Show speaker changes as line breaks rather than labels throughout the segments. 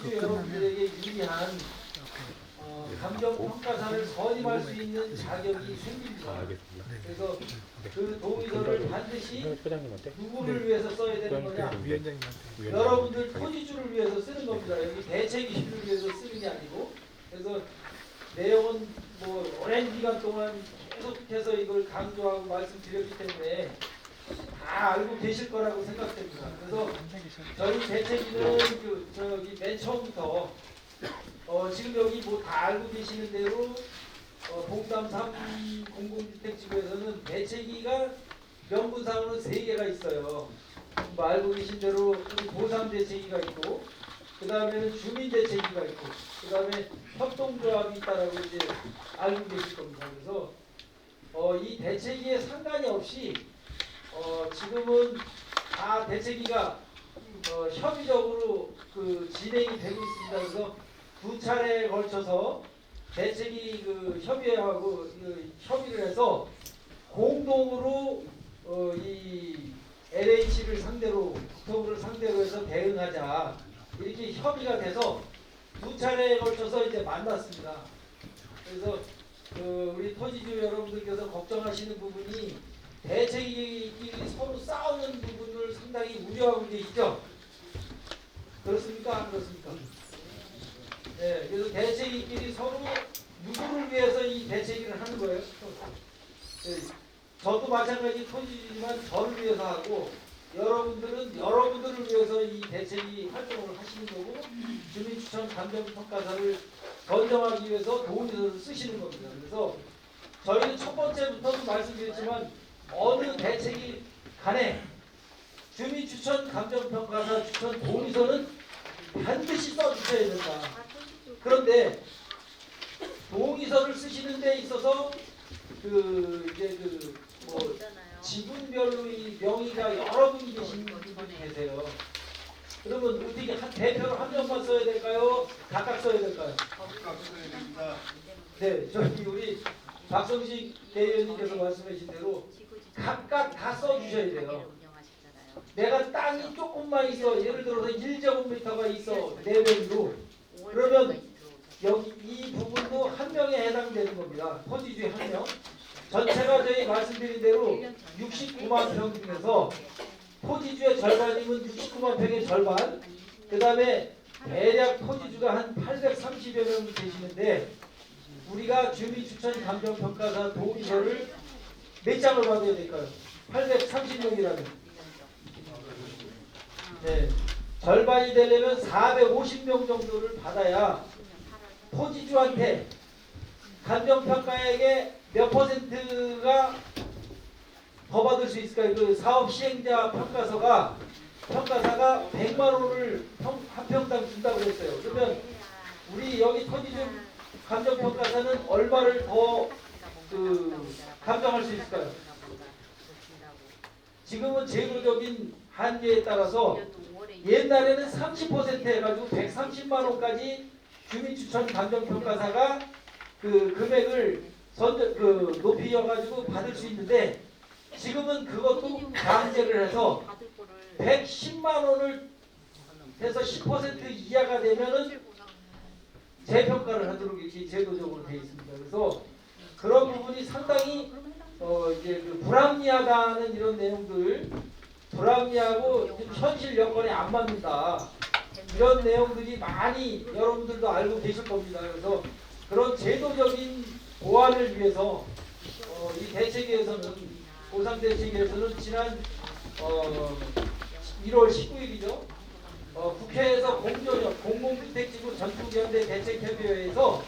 토지주 여러분들에게 유리한 감정평가사를 선임할 수 있는 자격이 생깁니다. 그래서 그 동의서를 반드시 누구를 위해서 써야 되는 거냐? 여러분들 토지주를 위해서 쓰는 겁니다. 여기 대책이슈를 위해서 쓰는 게 아니고. 그래서 내용은 뭐 오랜 기간 동안 계속해서 이걸 강조하고 말씀드렸기 때문에 다 알고 계실 거라고 생각됩니다. 그래서 저희 대책위는 저기 맨 처음부터 지금 여기 뭐 다 알고 계시는 대로 봉담 3 공공주택지구에서는 대책위가 명분상으로는 3개가 있어요. 뭐 알고 계신 대로 보상대책위가 있고, 그 다음에는 주민대책위가 있고, 그 다음에 협동조합이 있다라고 이제 알고 계실 겁니다. 그래서 이 대책위에 상관이 없이 지금은 다 대책위가 협의적으로 진행이 되고 있습니다. 그래서 2차례에 걸쳐서 대책위 협의회하고 협의를 해서 공동으로 이 LH를 상대로, 국토부를 상대로 해서 대응하자, 이렇게 협의가 돼서 2차례에 걸쳐서 이제 만났습니다. 그래서 우리 토지주 여러분들께서 걱정하시는 부분이 대책위끼리 서로 싸우는 부분을 상당히 우려하고 계시죠? 그렇습니까? 안 그렇습니까? 네, 그래서 대책위끼리 서로 누구를 위해서 이 대책위를 하는 거예요? 네, 저도 마찬가지 토지주지만 저를 위해서 하고, 여러분들은 여러분들을 위해서 이 대책위 활동을 하시는 거고, 주민추천 감정평가사를 선정하기 위해서 동의서를 쓰시는 겁니다. 그래서 저희는 첫 번째부터도 말씀드렸지만 어느 대책이 간에 주민추천 감정평가사 추천 동의서는 반드시 써주셔야 된다. 그런데 동의서를 쓰시는 데 있어서 뭐 지분별로 이 명의가 여러 분이 계신 분이 계세요. 그러면 어떻게 대표로 한 명만 써야 될까요? 각각 써야 될까요?
각각 써야 됩니다.
네, 저기 우리 박성식 대의원님께서 말씀하신 대로 각각 다 써주셔야 돼요. 내가 땅이 조금만 있어, 예를 들어서 1제곱미터가 있어, 4명으로, 그러면 여기 이 부분도 한 명에 해당되는 겁니다. 토지주의 한 명. 전체가 저희 말씀드린 대로 69만 평 중에서 토지주의 절반이면 69만 평의 절반, 그 다음에 대략 토지주가 한 830여 명 계시는데, 우리가 주민추천 감정평가사 동의서를 몇 장을 받아야 될까요? 830명이라면. 네, 절반이 되려면 450명 정도를 받아야 토지주한테 감정평가액의 몇 퍼센트가 더 받을 수 있을까요? 그 사업 시행자 평가사가 100만 원을 한 평당 준다고 했어요. 그러면 우리 여기 토지주 감정평가사는 얼마를 더 감정할 수 있을까요? 지금은 제도적인 한계에 따라서 옛날에는 30% 해가지고 130만 원까지 주민추천 감정평가사가 금액을 높여가지고 받을 수 있는데, 지금은 그것도 강제를 해서 110만 원을 해서 10% 이하가 되면은 재평가를 하도록 이렇게 제도적으로 되어 있습니다. 그래서 그런 부분이 상당히 이제 불합리하다는 이런 내용들, 불합리하고 현실 여건에 안 맞는다, 이런 내용들이 많이 여러분들도 알고 계실 겁니다. 그래서 그런 제도적인 보완을 위해서 이 대책위에서는, 보상대책위에서는 지난 1월 19일이죠. 국회에서 공공주택지구 전국연대 대책협의회에서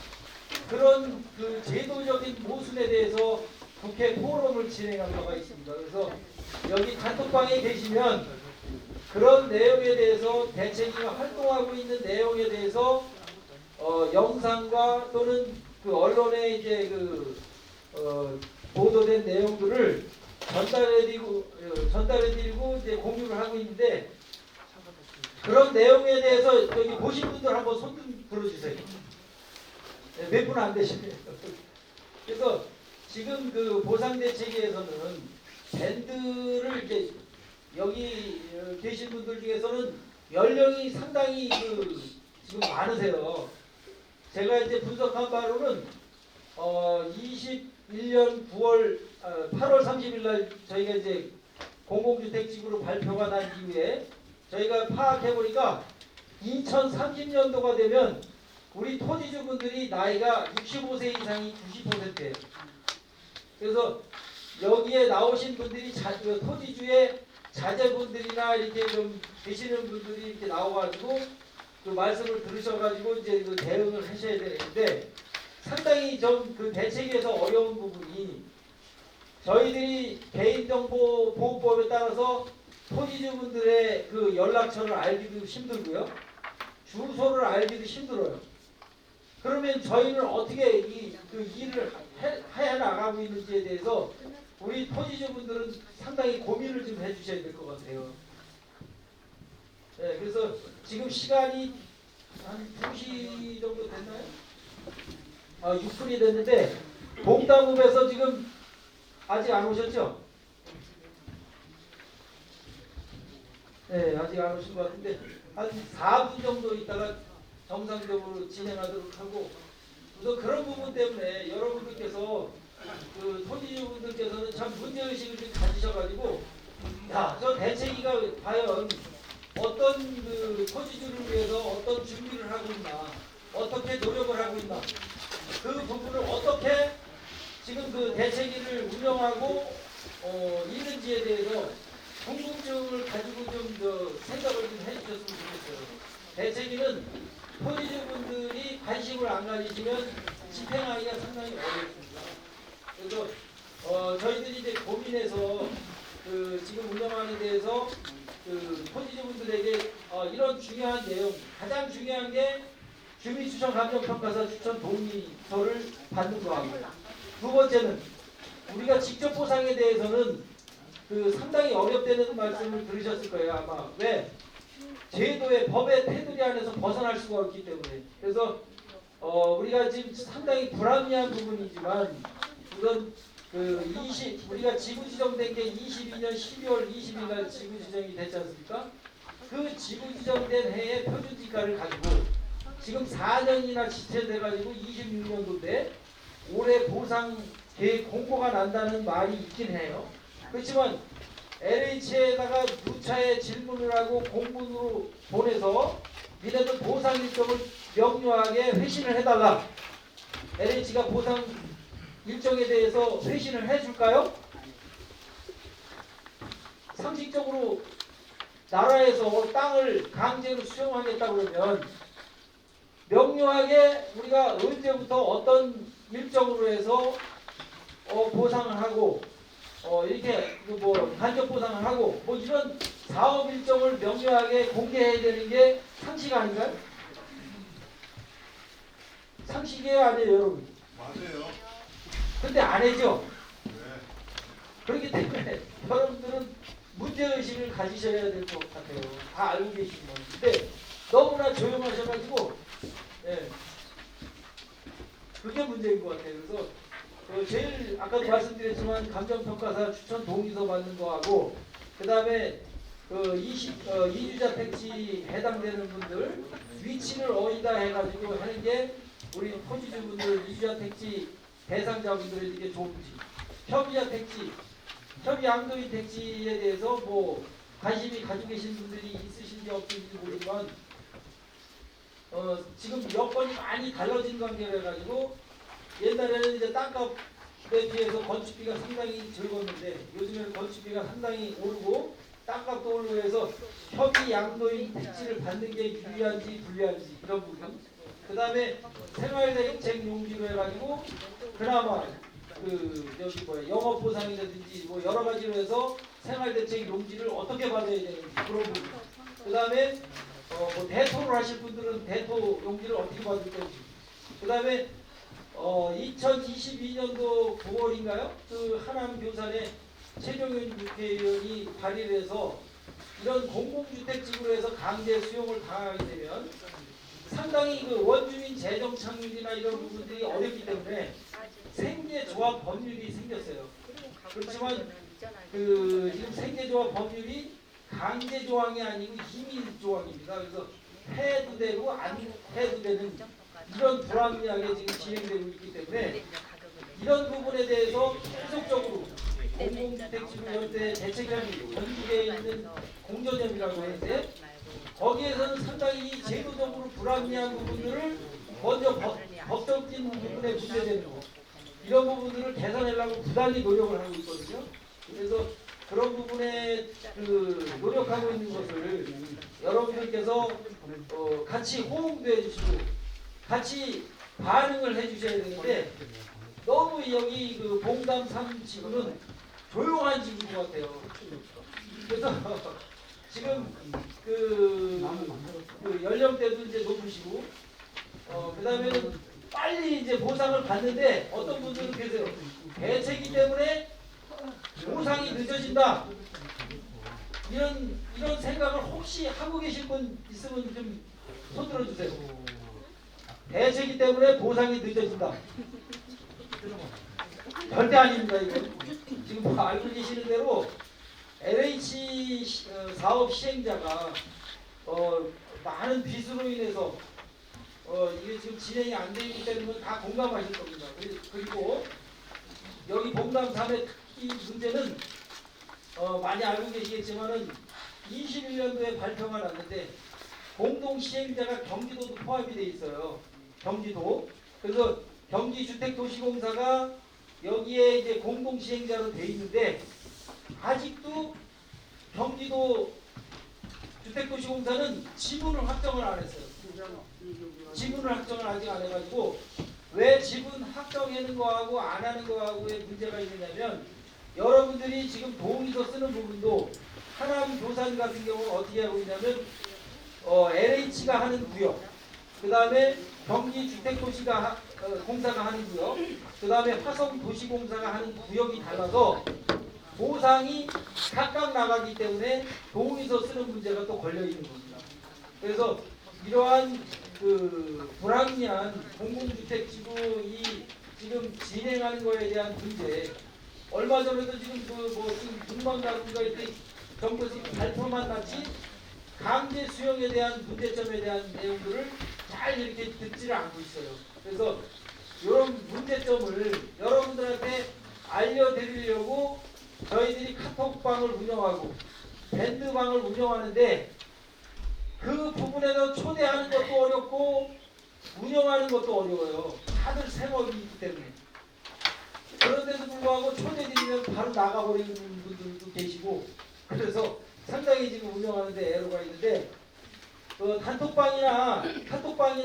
그런 제도적인 모순에 대해서 국회 포럼을 진행한 바가 있습니다. 그래서 여기 단톡방에 계시면 그런 내용에 대해서, 대책위가 활동하고 있는 내용에 대해서 영상과 또는 언론에 이제 보도된 내용들을 전달해드리고 이제 공유를 하고 있는데, 그런 내용에 대해서 여기 보신 분들 한번 손 좀 들어주세요. 네, 몇 분 안 되시네요. 그래서 지금 보상대책위에서는 밴드를 이제 여기 계신 분들 중에서는 연령이 상당히 지금 많으세요. 제가 이제 분석한 바로는 21년 8월 30일 날 저희가 이제 공공주택지구로 발표가 난 이후에 저희가 파악해 보니까 2030년도가 되면 우리 토지주분들이 나이가 65세 이상이 90%예요. 그래서 여기에 나오신 분들이 토지주의 자제분들이나 이렇게 좀 계시는 분들이 이렇게 나와가지고 그 말씀을 들으셔가지고 이제 그 대응을 하셔야 되는데 상당히 좀 그 대책에서 어려운 부분이 저희들이 개인정보보호법에 따라서 토지주분들의 그 연락처를 알기도 힘들고요. 주소를 알기도 힘들어요. 그러면 저희는 어떻게 그 일을 해 나가고 있는지에 대해서 우리 토지주분들은 상당히 고민을 좀 해주셔야 될 것 같아요. 네, 그래서 지금 시간이 한 2시 정도 됐나요? 6분이 됐는데 동담읍에서 지금 아직 안 오셨죠? 네, 아직 안 오신 것 같은데 한 4분 정도 있다가 정상적으로 진행하도록 하고 우선 그런 부분 때문에 여러분들께서 그 토지주분들께서는 참 문제의식을 좀 가지셔가지고 야, 저 대책위가 과연 어떤 그 토지주를 위해서 어떤 준비를 하고 있나 어떻게 노력을 하고 있나 그 부분을 어떻게 지금 그 대책위를 운영하고 있는지에 대해서 궁금증을 가지고 좀 생각을 좀 해주셨으면 좋겠어요. 대책위는 토지주분들이 관심을 안 가지시면 집행하기가 상당히 어렵습니다. 그래서 저희들이 이제 고민해서 그 지금 운영하는 데에서 그 토지주분들에게 이런 중요한 내용, 가장 중요한 게 주민추천감정평가사 추천 동의서를 받는 거하고 두 번째는 우리가 직접 보상에 대해서는 그 상당히 어렵다는 말씀을 들으셨을 거예요. 아마 왜? 제도의 법의 테두리 안에서 벗어날 수가 없기 때문에. 그래서 우리가 지금 상당히 불합리한 부분이지만 우선 우리가 지구 지정된 게 22년 12월 20일 날 지구 지정이 됐지 않습니까? 그 지구 지정된 해의 표준지가를 가지고 지금 4년이나 지체돼 가지고 26년도인데 올해 보상 계획 공고가 난다는 말이 있긴 해요. 그렇지만 LH에다가 누차에 질문을 하고 공문으로 보내서 니네들 보상 일정을 명료하게 회신을 해달라. LH가 보상 일정에 대해서 회신을 해줄까요? 상식적으로 나라에서 땅을 강제로 수용하겠다 그러면 명료하게 우리가 언제부터 어떤 일정으로 해서 보상을 하고 이렇게 뭐 간접 보상을 하고 뭐 이런 사업 일정을 명료하게 공개해야 되는 게 상식 아닌가요? 상식이에요, 아니에요, 여러분?
맞아요.
근데 안 해죠.
네.
그렇기 때문에 여러분들은 문제의식을 가지셔야 될 것 같아요. 다 알고 계시지만. 근데 너무나 조용하셔가지고 예, 그게 문제인 것 같아요. 그래서 제일 아까도 말씀드렸지만 감정평가사 추천 동의서 받는 거하고 그 다음에 이주자 택지 해당되는 분들 위치를 어디다 해가지고 하는 게 우리 토지주분들 이주자 택지 대상자분들에게 좋은지 협의자 택지 협의 양도인 택지에 대해서 뭐 관심이 가지고 계신 분들이 있으신지 없으신지 모르지만 지금 여건이 많이 달라진 관계를 해가지고 옛날에는 이제 땅값에 비해서 건축비가 상당히 적었는데 요즘에는 건축비가 상당히 오르고 땅값도 오르고 해서 협의 양도인 택지를 받는 게 유리한지 불리한지 이런 부분 그 다음에 생활대책 용지로 해가지고 그나마 영업 보상이라든지 뭐 여러 가지로 해서 생활대책 용지를 어떻게 받아야 되는지 그런 부분 그 다음에 뭐 대토를 하실 분들은 대토 용지를 어떻게 받을 건지 그 다음에 2022년도 9월인가요? 그 하남 교산에 최종현 국회의원이 발의를 해서 이런 공공주택지구로 해서 강제 수용을 당하게 되면 상당히 그 원주민 재정 창출이나 이런 부분들이 어렵기 때문에 생계조합 법률이 생겼어요. 그렇지만 지금 생계조합 법률이 강제 조항이 아니고 임의 조항입니다. 그래서 해도 되고 안 해도 되는 이런 불합리하게 지금 진행되고 있기 때문에 이런 부분에 대해서 계속적으로 공공주택지구연대 대책위원회 전국에 있는 공조점이라고 하는데 거기에서는 상당히 제도적으로 불합리한 부분들을 먼저 법적인 부분에 문제되는 거 이런 부분들을 개선하려고 부단히 노력을 하고 있거든요. 그래서 그런 부분에 노력하고 있는 것을 여러분들께서 같이 호응도 해주시고 같이 반응을 해주셔야 되는데 너무 여기 봉담 3지구는 조용한 지구인 것 같아요. 그래서 지금 연령대도 이제 높으시고 그다음에는 빨리 이제 보상을 받는데 어떤 분들은 계세요. 대책이 때문에 보상이 늦어진다. 이런 생각을 혹시 하고 계실 분 있으면 좀 손들어 주세요. 대책이 때문에 보상이 늦어진다. 절대 아닙니다. 이거 지금 뭐 알고 계시는 대로 LH 사업 시행자가 많은 빚으로 인해서 이게 지금 진행이 안 되기 때문에 다 공감하실 겁니다. 그리고 여기 봉담 3의 특히 문제는 많이 알고 계시겠지만은 21년도에 발표가 났는데 공동 시행자가 경기도도 포함이 돼 있어요. 경기도. 그래서 경기주택도시공사가 여기에 이제 공동 시행자로 돼 있는데 아직도 경기도 주택도시공사는 지분을 확정을 안 했어요. 지분을 확정을 아직 안 해가지고 왜 지분 확정하는 거하고 안 하는 거하고의 문제가 있느냐면 여러분들이 지금 동의서 쓰는 부분도 하남 도산 같은 경우는 어떻게 하고 있냐면 LH가 하는 구역, 그 다음에 경기주택도시가 공사가 하는 구역, 그 다음에 화성도시공사가 하는 구역이 달라서 보상이 각각 나가기 때문에 동의서 쓰는 문제가 또 걸려 있는 겁니다. 그래서 이러한 불합리한 공공주택지구 지금 진행하는 거에 대한 문제, 얼마 전에도 지금 지금 분만가루가 이렇게 정부에서 발표만 났지 강제 수용에 대한 문제점에 대한 내용들을 잘 이렇게 듣지를 않고 있어요. 그래서 이런 문제점을 여러분들한테 알려드리려고 저희들이 카톡방을 운영하고 밴드방을 운영하는데 그 부분에서 초대하는 것도 어렵고 운영하는 것도 어려워요. 다들 생업이 있기 때문에. 그런데도 불구하고 초대드리면 바로 나가버리는 분들도 계시고 그래서 상당히 지금 운영하는데 애로가 있는데 단톡방이나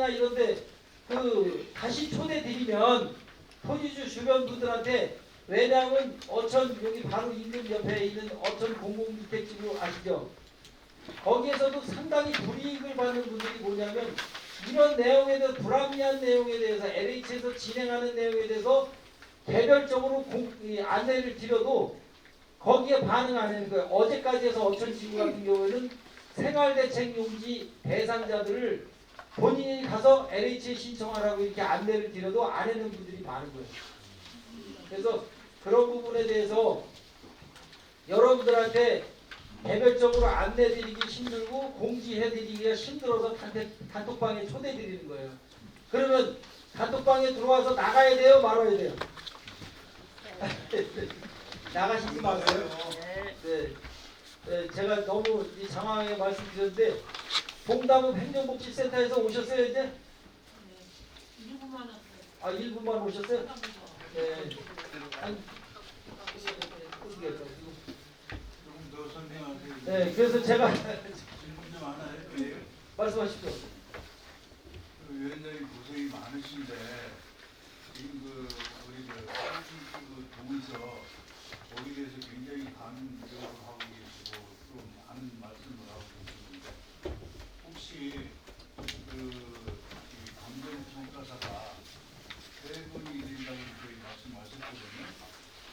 이런데 다시 초대드리면 토지주 주변 분들한테 왜냐하면 어천 여기 바로 있는 옆에 있는 어천 공공주택지구 아시죠? 거기에서도 상당히 불이익을 받는 분들이 뭐냐면 이런 내용에 대해서 불합리한 내용에 대해서 LH에서 진행하는 내용에 대해서 개별적으로 안내를 드려도 거기에 반응 안 하는 거예요. 어제까지 해서 어천지구 같은 경우에는 생활대책용지 대상자들을 본인이 가서 LH에 신청하라고 이렇게 안내를 드려도 안 하는 분들이 많은 거예요. 그래서 그런 부분에 대해서 여러분들한테 개별적으로 안내드리기 힘들고 공지해드리기가 힘들어서 단톡방에 초대드리는 거예요. 그러면 단톡방에 들어와서 나가야 돼요? 말아야 돼요? 나가시지 마세요. 네. 네, 제가 너무 장황하게 말씀드렸는데 봉담읍 행정복지센터에서 오셨어요 이제? 1분만 오셨어요? 네. 네, 그래서 제가
질문 좀 하나 해도
말씀하십시오.
위원장님 고생이 많으신데 지금 우리 동의서 거기에 대해서 굉장히 강조를 하고 계시고 또 많은 말씀을 하고 계시는데 혹시 감정평가사가 세 분이 된다고 저희 말씀하셨거든요.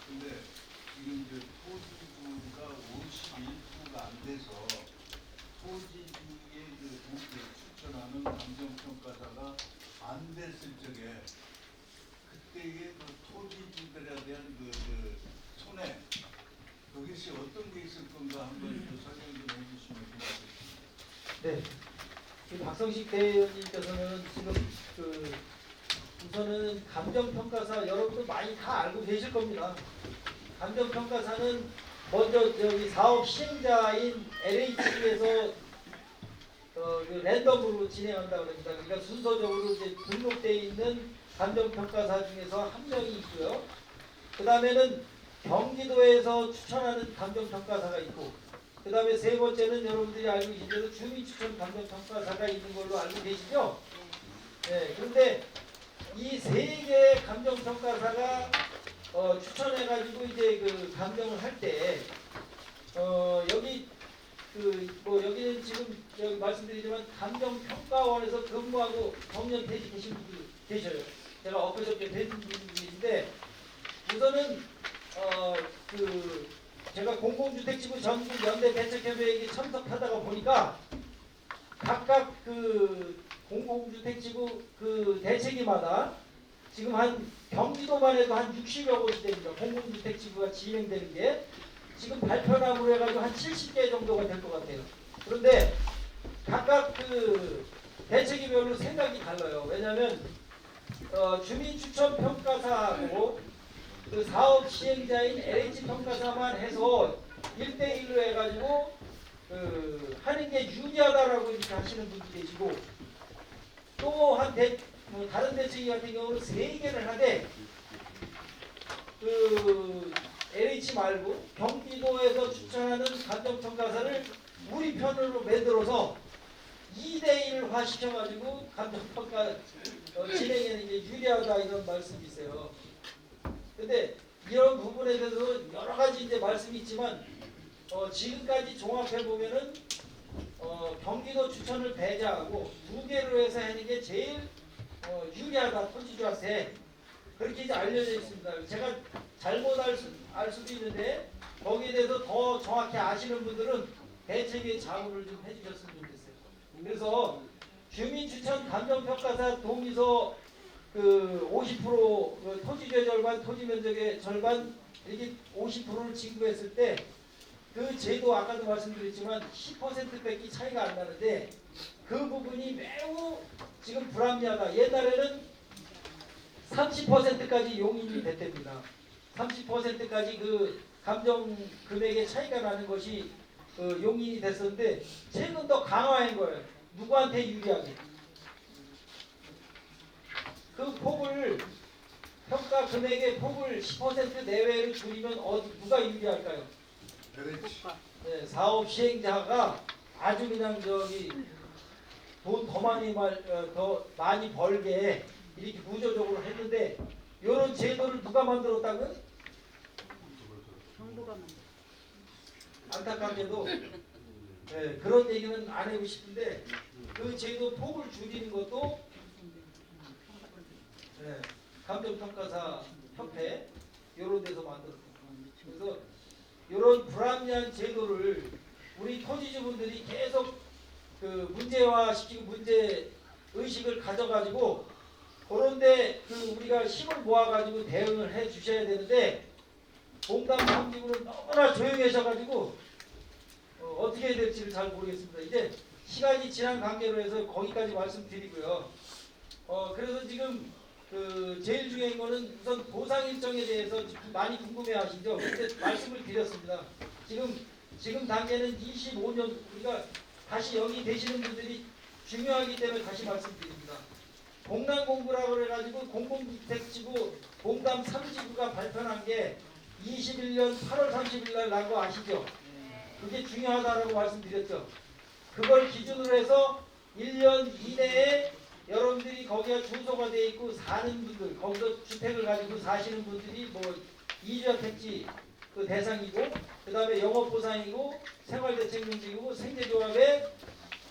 근데 지금 토지주가 51%가 안 돼서 토지주의 추천하는 감정평가사가 안 됐을 적에 그때의 토지주들에 대한 손해 그것이 어떤 게 있을 건가 한번 설명 좀 해주시면 고맙겠습니다.
네. 이 박성식 대의원님께서는 지금 그 우선은 감정평가사 여러분도 많이 다 알고 계실 겁니다. 감정평가사는 먼저 저기 사업 시행자인 LH에서 그 랜덤으로 진행한다고 합니다. 그러니까 순서적으로 이제 등록되어 있는 감정평가사 중에서 한 명이 있고요. 그 다음에는 경기도에서 추천하는 감정평가사가 있고, 그 다음에 세 번째는 여러분들이 알고 계신 대로 주민추천 감정평가사가 있는 걸로 알고 계시죠? 네, 그런데 이 세 개의 감정평가사가 추천해가지고 이제 그 감정을 할 때, 여기 여기는 지금 여기 말씀드리지만 감정평가원에서 근무하고 정년 퇴직하신 분들 계셔요. 제가 엊그저께 뵌 분들인데 우선은 제가 공공주택지구 전국 연대 대책협의회에 참석하다가 보니까 각각 그 공공주택지구 그 대책위마다 지금 한 경기도만 해도 한 60여 곳이 됩니다. 공공주택지구가 진행되는 게 지금 발표나무로 해가지고 한 70개 정도가 될 것 같아요. 그런데 각각 그 대책위별로 생각이 달라요. 왜냐하면 주민추천평가사하고 그 사업 시행자인 LH 평가사만 해서 1대1로 해가지고 하는 게 유리하다라고 이렇게 하시는 분도 계시고, 또 다른 대책위 같은 경우는 3개를 하되 LH 말고 경기도에서 추천하는 감정평가사를 우리 편으로 만들어서 2대1화 시켜가지고 감정평가 진행하는 게 유리하다 이런 말씀이 있어요. 근데 이런 부분에 대해서 여러 가지 이제 말씀이 있지만 지금까지 종합해 보면은 경기도 추천을 배제하고 2개로 해서 하는 게 제일 유리하다 토지조합세 그렇게 이제 알려져 있습니다. 제가 잘못 알 수도 있는데 거기에 대해서 더 정확히 아시는 분들은 대책의 자문을 좀 해주셨으면 좋겠어요. 그래서 주민추천 감정평가사 동의서 그 50% 토지주의 절반, 토지면적의 절반 이렇게 50%를 징구했을 때 그 제도 아까도 말씀드렸지만 10%밖에 차이가 안 나는데 그 부분이 매우 지금 불합리하다. 옛날에는 30%까지 용인이 됐답니다. 30%까지 그 감정 금액의 차이가 나는 것이 용인이 됐었는데 최근 더 강화한 거예요. 누구한테 유리하게? 그 폭을 평가 금액의 폭을 10% 내외로 줄이면 누가 유리할까요? 네, 사업 시행자가 아주 그냥 돈 더 많이 벌게 이렇게 구조적으로 했는데 이런 제도를 누가 만들었다고요?
정부가 만들었어요.
안타깝게도 그런 얘기는 안 하고 싶은데 그 제도 폭을 줄이는 것도 감정평가사 협회 이런 데서 만들었어요. 그래서 이런 불합리한 제도를 우리 토지주분들이 계속 그 문제화시키고 문제 의식을 가져가지고 그런데 우리가 힘을 모아가지고 대응을 해 주셔야 되는데 봉담 상직으로 너무나 조용하셔가지고 어떻게 해야 될지를 잘 모르겠습니다. 이제 시간이 지난 관계로 해서 거기까지 말씀드리고요. 그래서 지금 제일 중요한 거는 우선 보상 일정에 대해서 많이 궁금해하시죠. 근데 말씀을 드렸습니다. 지금 단계는 25년 우리가 다시 여기 계시는 분들이 중요하기 때문에 다시 말씀드립니다. 공단공구라고 그래가지고 공공주택지구 공담 3지구가 발표한 게 21년 8월 30일 날 난 거 아시죠? 그게 중요하다라고 말씀드렸죠. 그걸 기준으로 해서 1년 이내에 여러분들이 거기가 주소가 되어 있고 사는 분들, 거기서 주택을 가지고 사시는 분들이 뭐 이주택지 그 대상이고, 그 다음에 영업보상이고, 생활대책명직이고, 생계조합의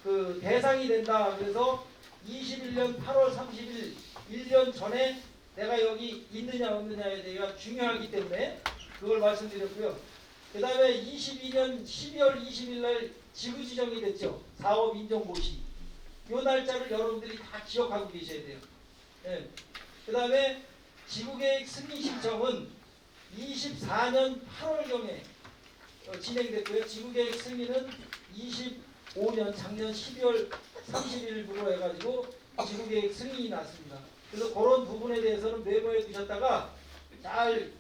그 대상이 된다. 그래서 21년 8월 30일 1년 전에 내가 여기 있느냐 없느냐에 대해서 중요하기 때문에 그걸 말씀드렸고요. 그 다음에 22년 12월 20일 날 지구 지정이 됐죠. 사업 인정 고시. 요 날짜를 여러분들이 다 기억하고 계셔야 돼요. 그 다음에 지구계획 승인 신청은 24년 8월경에 진행됐고요. 지구계획 승인은 25년 작년 12월 30일부로 해가지고 지구계획 승인이 났습니다. 그래서 그런 부분에 대해서는 메모해 두셨다가 잘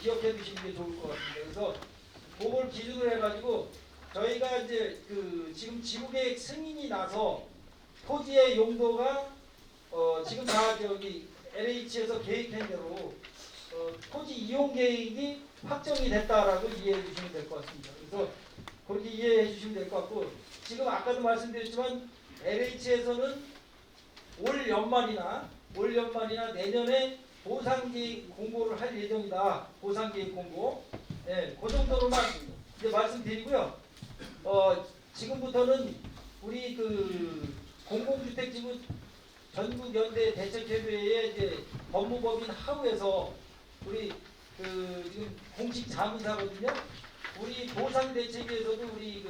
기억해 두시는 게 좋을 것 같습니다. 그래서 그걸 기준으로 해가지고 저희가 이제 지금 지구계획 승인이 나서 토지의 용도가 지금 다 저기 LH에서 계획한 대로 토지 이용 계획이 확정이 됐다라고 이해해 주시면 될 것 같습니다. 그래서 그렇게 이해해 주시면 될 것 같고 지금 아까도 말씀드렸지만 LH에서는 올 연말이나 내년에 보상계획 공고를 할 예정이다. 보상계획 공고. 네, 그 정도로만 이제 말씀드리고요. 지금부터는 우리 공공주택지구 전국연대 대책협의회의 이제 법무법인 하우에서 우리 지금 공식 자문사거든요. 우리 보상대책위에서도 우리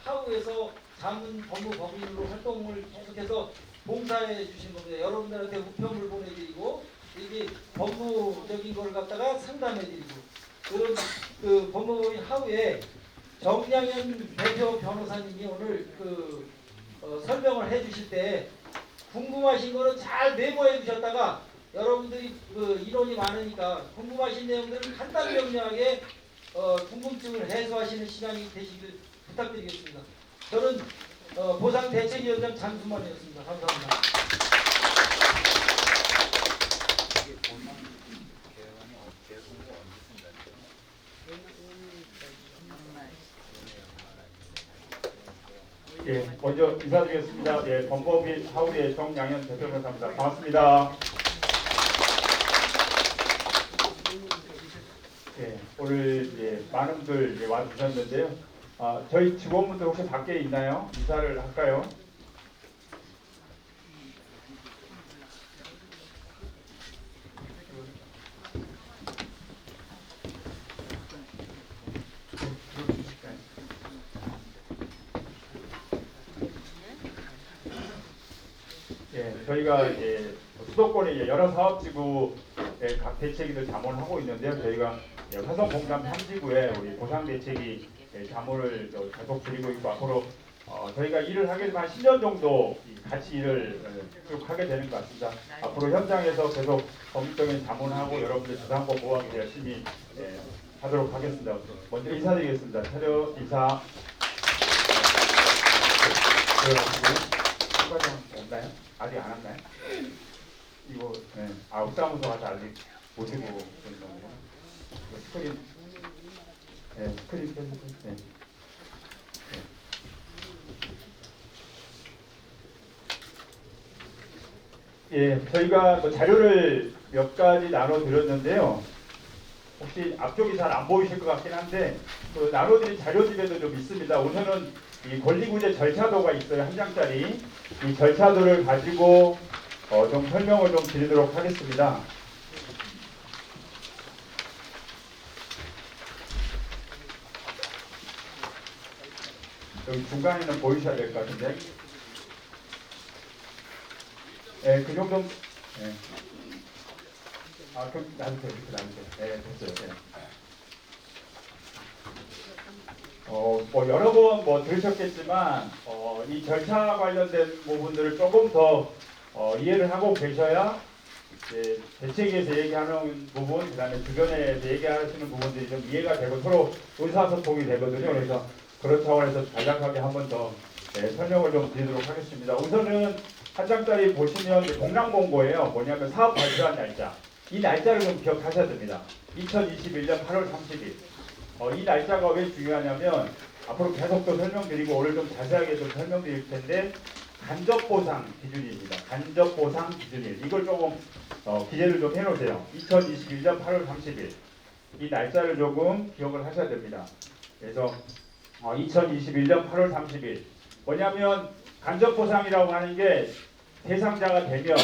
하우에서 자문 법무법인으로 활동을 계속해서 봉사해 주신 겁니다. 여러분들한테 우편물 보내드리고 이게 법무적인 걸 갖다가 상담해드리고 그런 법무법인 하우에 정양현 대표 변호사님이 오늘 설명을 해주실 때 궁금하신 거는 잘 메모해 두셨다가 여러분들이 인원이 많으니까 궁금하신 내용들을 간단 명료하게 궁금증을 해소하시는 시간이 되시길 부탁드리겠습니다. 저는 보상대책위원장 장순만이었습니다. 감사합니다.
예, 먼저 인사드리겠습니다. 예, 법무법인 하우의 정양현 대표 변호사입니다. 반갑습니다. 예, 오늘 많은 분들 와주셨는데요. 저희 직원분들 혹시 밖에 있나요? 인사를 할까요? 예, 저희가 수도권의 여러 사업지구 각 대책위들 자문을 하고 있는데요. 저희가 화성공단 3지구에 우리 보상대책위 자문을 계속 드리고 있고 앞으로 저희가 일을 하게 되면 한 10년 정도 같이 일을 쭉 하게 되는 것 같습니다. 앞으로 현장에서 계속 법률적인 자문하고 여러분들 재산권 보호하기 열심히 하도록 하겠습니다. 먼저 인사드리겠습니다. 차렷 인사. 없나요? 아직 안 왔나요? 이거 옥사무소 가서 아직 모시고 있는 거예요. 스크린 스크린 켜주세요. 예, 저희가 자료를 몇 가지 나눠드렸는데요. 혹시 앞쪽이 잘 안 보이실 것 같긴 한데 나눠드린 자료집에도 좀 있습니다. 우선은 이 권리구제 절차도가 있어요. 한 장짜리. 이 절차도를 가지고 좀 설명을 좀 드리도록 하겠습니다. 여기 중간에는 보이셔야 될 것 같은데. 예, 그 정도. 예. 그럼 놔주세요. 이렇게 놔주세요. 예, 됐어요. 예. 여러 번 들으셨겠지만 이 절차 관련된 부분들을 조금 더 이해를 하고 계셔야 대책에서 얘기하는 부분, 그다음에 주변에서 얘기하시는 부분들이 좀 이해가 되고 서로 의사소통이 되거든요. 그래서 그런 차원에서 간략하게 한 번 더 설명을 좀 드리도록 하겠습니다. 우선은 한 장짜리 보시면 공랑공고예요. 뭐냐면 사업 발표한 날짜. 이 날짜를 좀 기억하셔야 됩니다. 2021년 8월 30일. 이 날짜가 왜 중요하냐면 앞으로 계속 또 설명드리고 오늘 좀 자세하게 좀 설명드릴 텐데 간접보상 기준입니다. 간접보상 기준일. 이걸 조금 기재를 좀 해놓으세요. 2021년 8월 30일. 이 날짜를 조금 기억을 하셔야 됩니다. 그래서 2021년 8월 30일. 뭐냐면 간접보상이라고 하는 게 대상자가 되면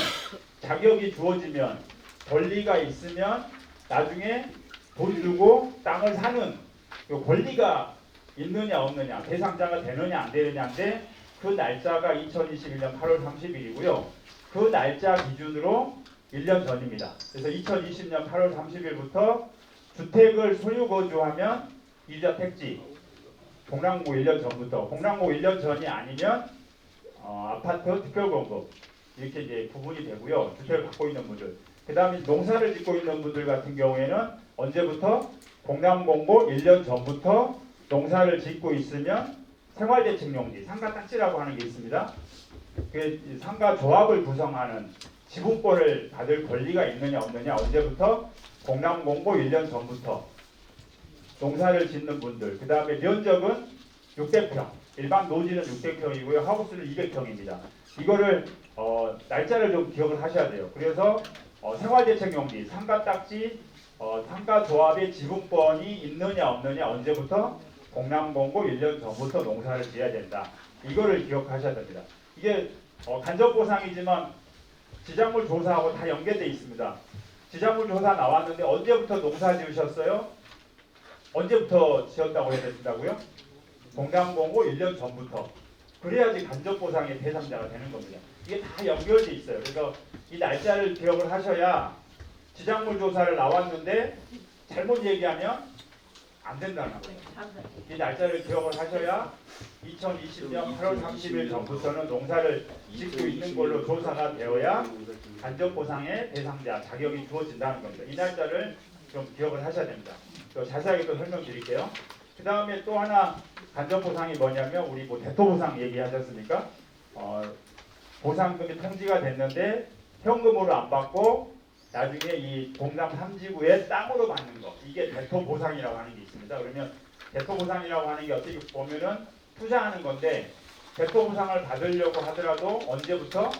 자격이 주어지면 권리가 있으면 나중에 돈 주고 땅을 사는 요 권리가 있느냐 없느냐 대상자가 되느냐 안 되느냐인데 그 날짜가 2021년 8월 30일이고요. 그 날짜 기준으로 1년 전입니다. 그래서 2020년 8월 30일부터 주택을 소유 거주하면 1년 택지 공랑고 1년 전부터 공랑고 1년 전이 아니면 아파트 특별공급 이렇게 이제 구분이 되고요. 주택을 갖고 있는 분들. 그 다음에 농사를 짓고 있는 분들 같은 경우에는 언제부터? 공람공고 1년 전부터 농사를 짓고 있으면 생활대책용지, 상가딱지라고 하는 게 있습니다. 그 상가 조합을 구성하는 지분권을 받을 권리가 있느냐 없느냐 언제부터? 공람공고 1년 전부터 농사를 짓는 분들. 그 다음에 면적은 600평, 일반 노지는 600평이고요. 하우스는 200평입니다. 이거를 날짜를 좀 기억을 하셔야 돼요. 그래서 생활대책용지, 상가딱지, 상가조합의 지분권이 있느냐 없느냐 언제부터? 공람공고 1년 전부터 농사를 지어야 된다. 이거를 기억하셔야 됩니다. 이게 간접보상이지만 지작물 조사하고 다 연계되어 있습니다. 지작물 조사 나왔는데 언제부터 농사 지으셨어요? 언제부터 지었다고 해야 된다고요? 공람공고 1년 전부터. 그래야지 간접보상의 대상자가 되는 겁니다. 이게 다 연결돼 있어요. 그래서 이 날짜를 기억을 하셔야 지작물 조사를 나왔는데 잘못 얘기하면 안 된다는 거예요. 이 날짜를 기억을 하셔야 2020년 8월 30일 전부터는 농사를 짓고 있는 걸로 조사가 되어야 간접보상의 대상자 자격이 주어진다는 겁니다. 이 날짜를 좀 기억을 하셔야 됩니다. 또 자세하게 또 설명드릴게요. 그 다음에 또 하나 간접보상이 뭐냐면 우리 뭐 대토보상 얘기하셨습니까? 보상금이 통지가 됐는데 현금으로 안 받고 나중에 이 공남 3지구에 땅으로 받는 거, 이게 대토보상이라고 하는 게 있습니다. 그러면 대토보상이라고 하는 게 어떻게 보면은 투자하는 건데 대토보상을 받으려고 하더라도 언제부터?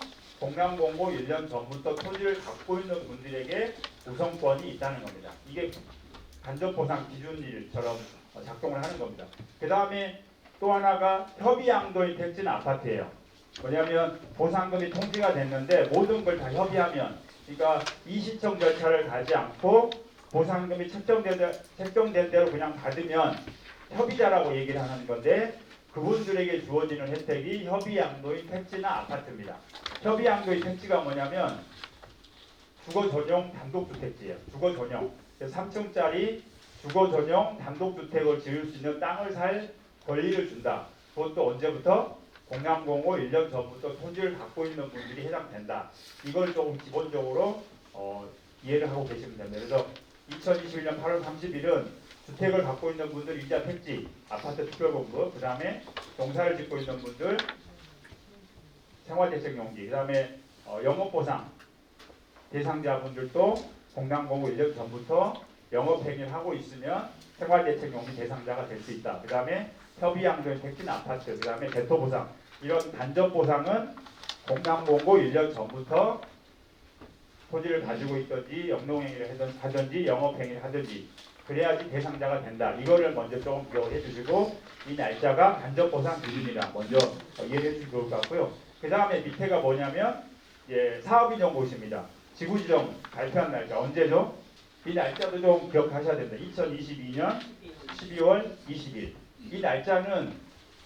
공람공고 1년 전부터 토지를 갖고 있는 분들에게 우선권이 있다는 겁니다. 이게 간접보상 기준일처럼 작동을 하는 겁니다. 그 다음에 또 하나가 협의양도인 택지는 아파트예요. 뭐냐면 보상금이 통지가 됐는데 모든 걸 다 협의하면, 그러니까 이시청 절차를 가지 않고 보상금이 책정된 대로 그냥 받으면 협의자라고 얘기를 하는 건데, 그분들에게 주어지는 혜택이 협의양도인 택지나 아파트입니다. 협의양도인 택지가 뭐냐면 주거 전용 단독주택지예요. 주거 전용 3층짜리 주거 전용 단독주택을 지을 수 있는 땅을 살 권리를 준다. 그것도 언제부터? 공람공고 1년 전부터 토지를 갖고 있는 분들이 해당된다. 이걸 조금 기본적으로 이해를 하고 계시면 됩니다. 그래서 2021년 8월 30일은 주택을 갖고 있는 분들 이자 택지, 아파트 특별공급, 그 다음에 농사를 짓고 있는 분들 생활대책용지, 그 다음에 영업보상 대상자분들도 공람공고 1년 전부터 영업행위를 하고 있으면 생활대책용지 대상자가 될 수 있다. 그 다음에 협의양도인 택지나 아파트, 그 다음에 대토보상, 이런 간접보상은 공람공고 1년 전부터 토지를 가지고 있든지 영농행위를 하든지 영업행위를 하든지 그래야지 대상자가 된다. 이거를 먼저 조금 기억해 주시고, 이 날짜가 간접보상 기준이다. 먼저 이해해 주시면 좋을 것 같고요. 그 다음에 밑에가 뭐냐면 사업인정 고시입니다. 지구지정 발표한 날짜 언제죠? 이 날짜도 좀 기억하셔야 됩니다. 2022년 12월 20일. 이 날짜는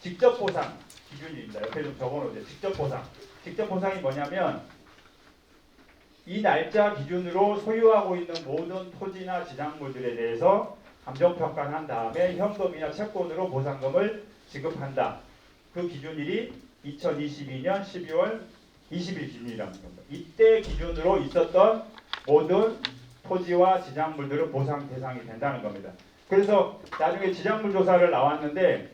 직접 보상 기준입니다. 옆에 좀 적어놓으세요. 직접 보상. 직접 보상이 뭐냐면 이 날짜 기준으로 소유하고 있는 모든 토지나 지작물들에 대해서 감정평가를 한 다음에 현금이나 채권으로 보상금을 지급한다. 그 기준일이 2022년 12월 20일 기준이라는 겁니다. 이때 기준으로 있었던 모든 토지와 지작물들은 보상 대상이 된다는 겁니다. 그래서 나중에 지작물 조사를 나왔는데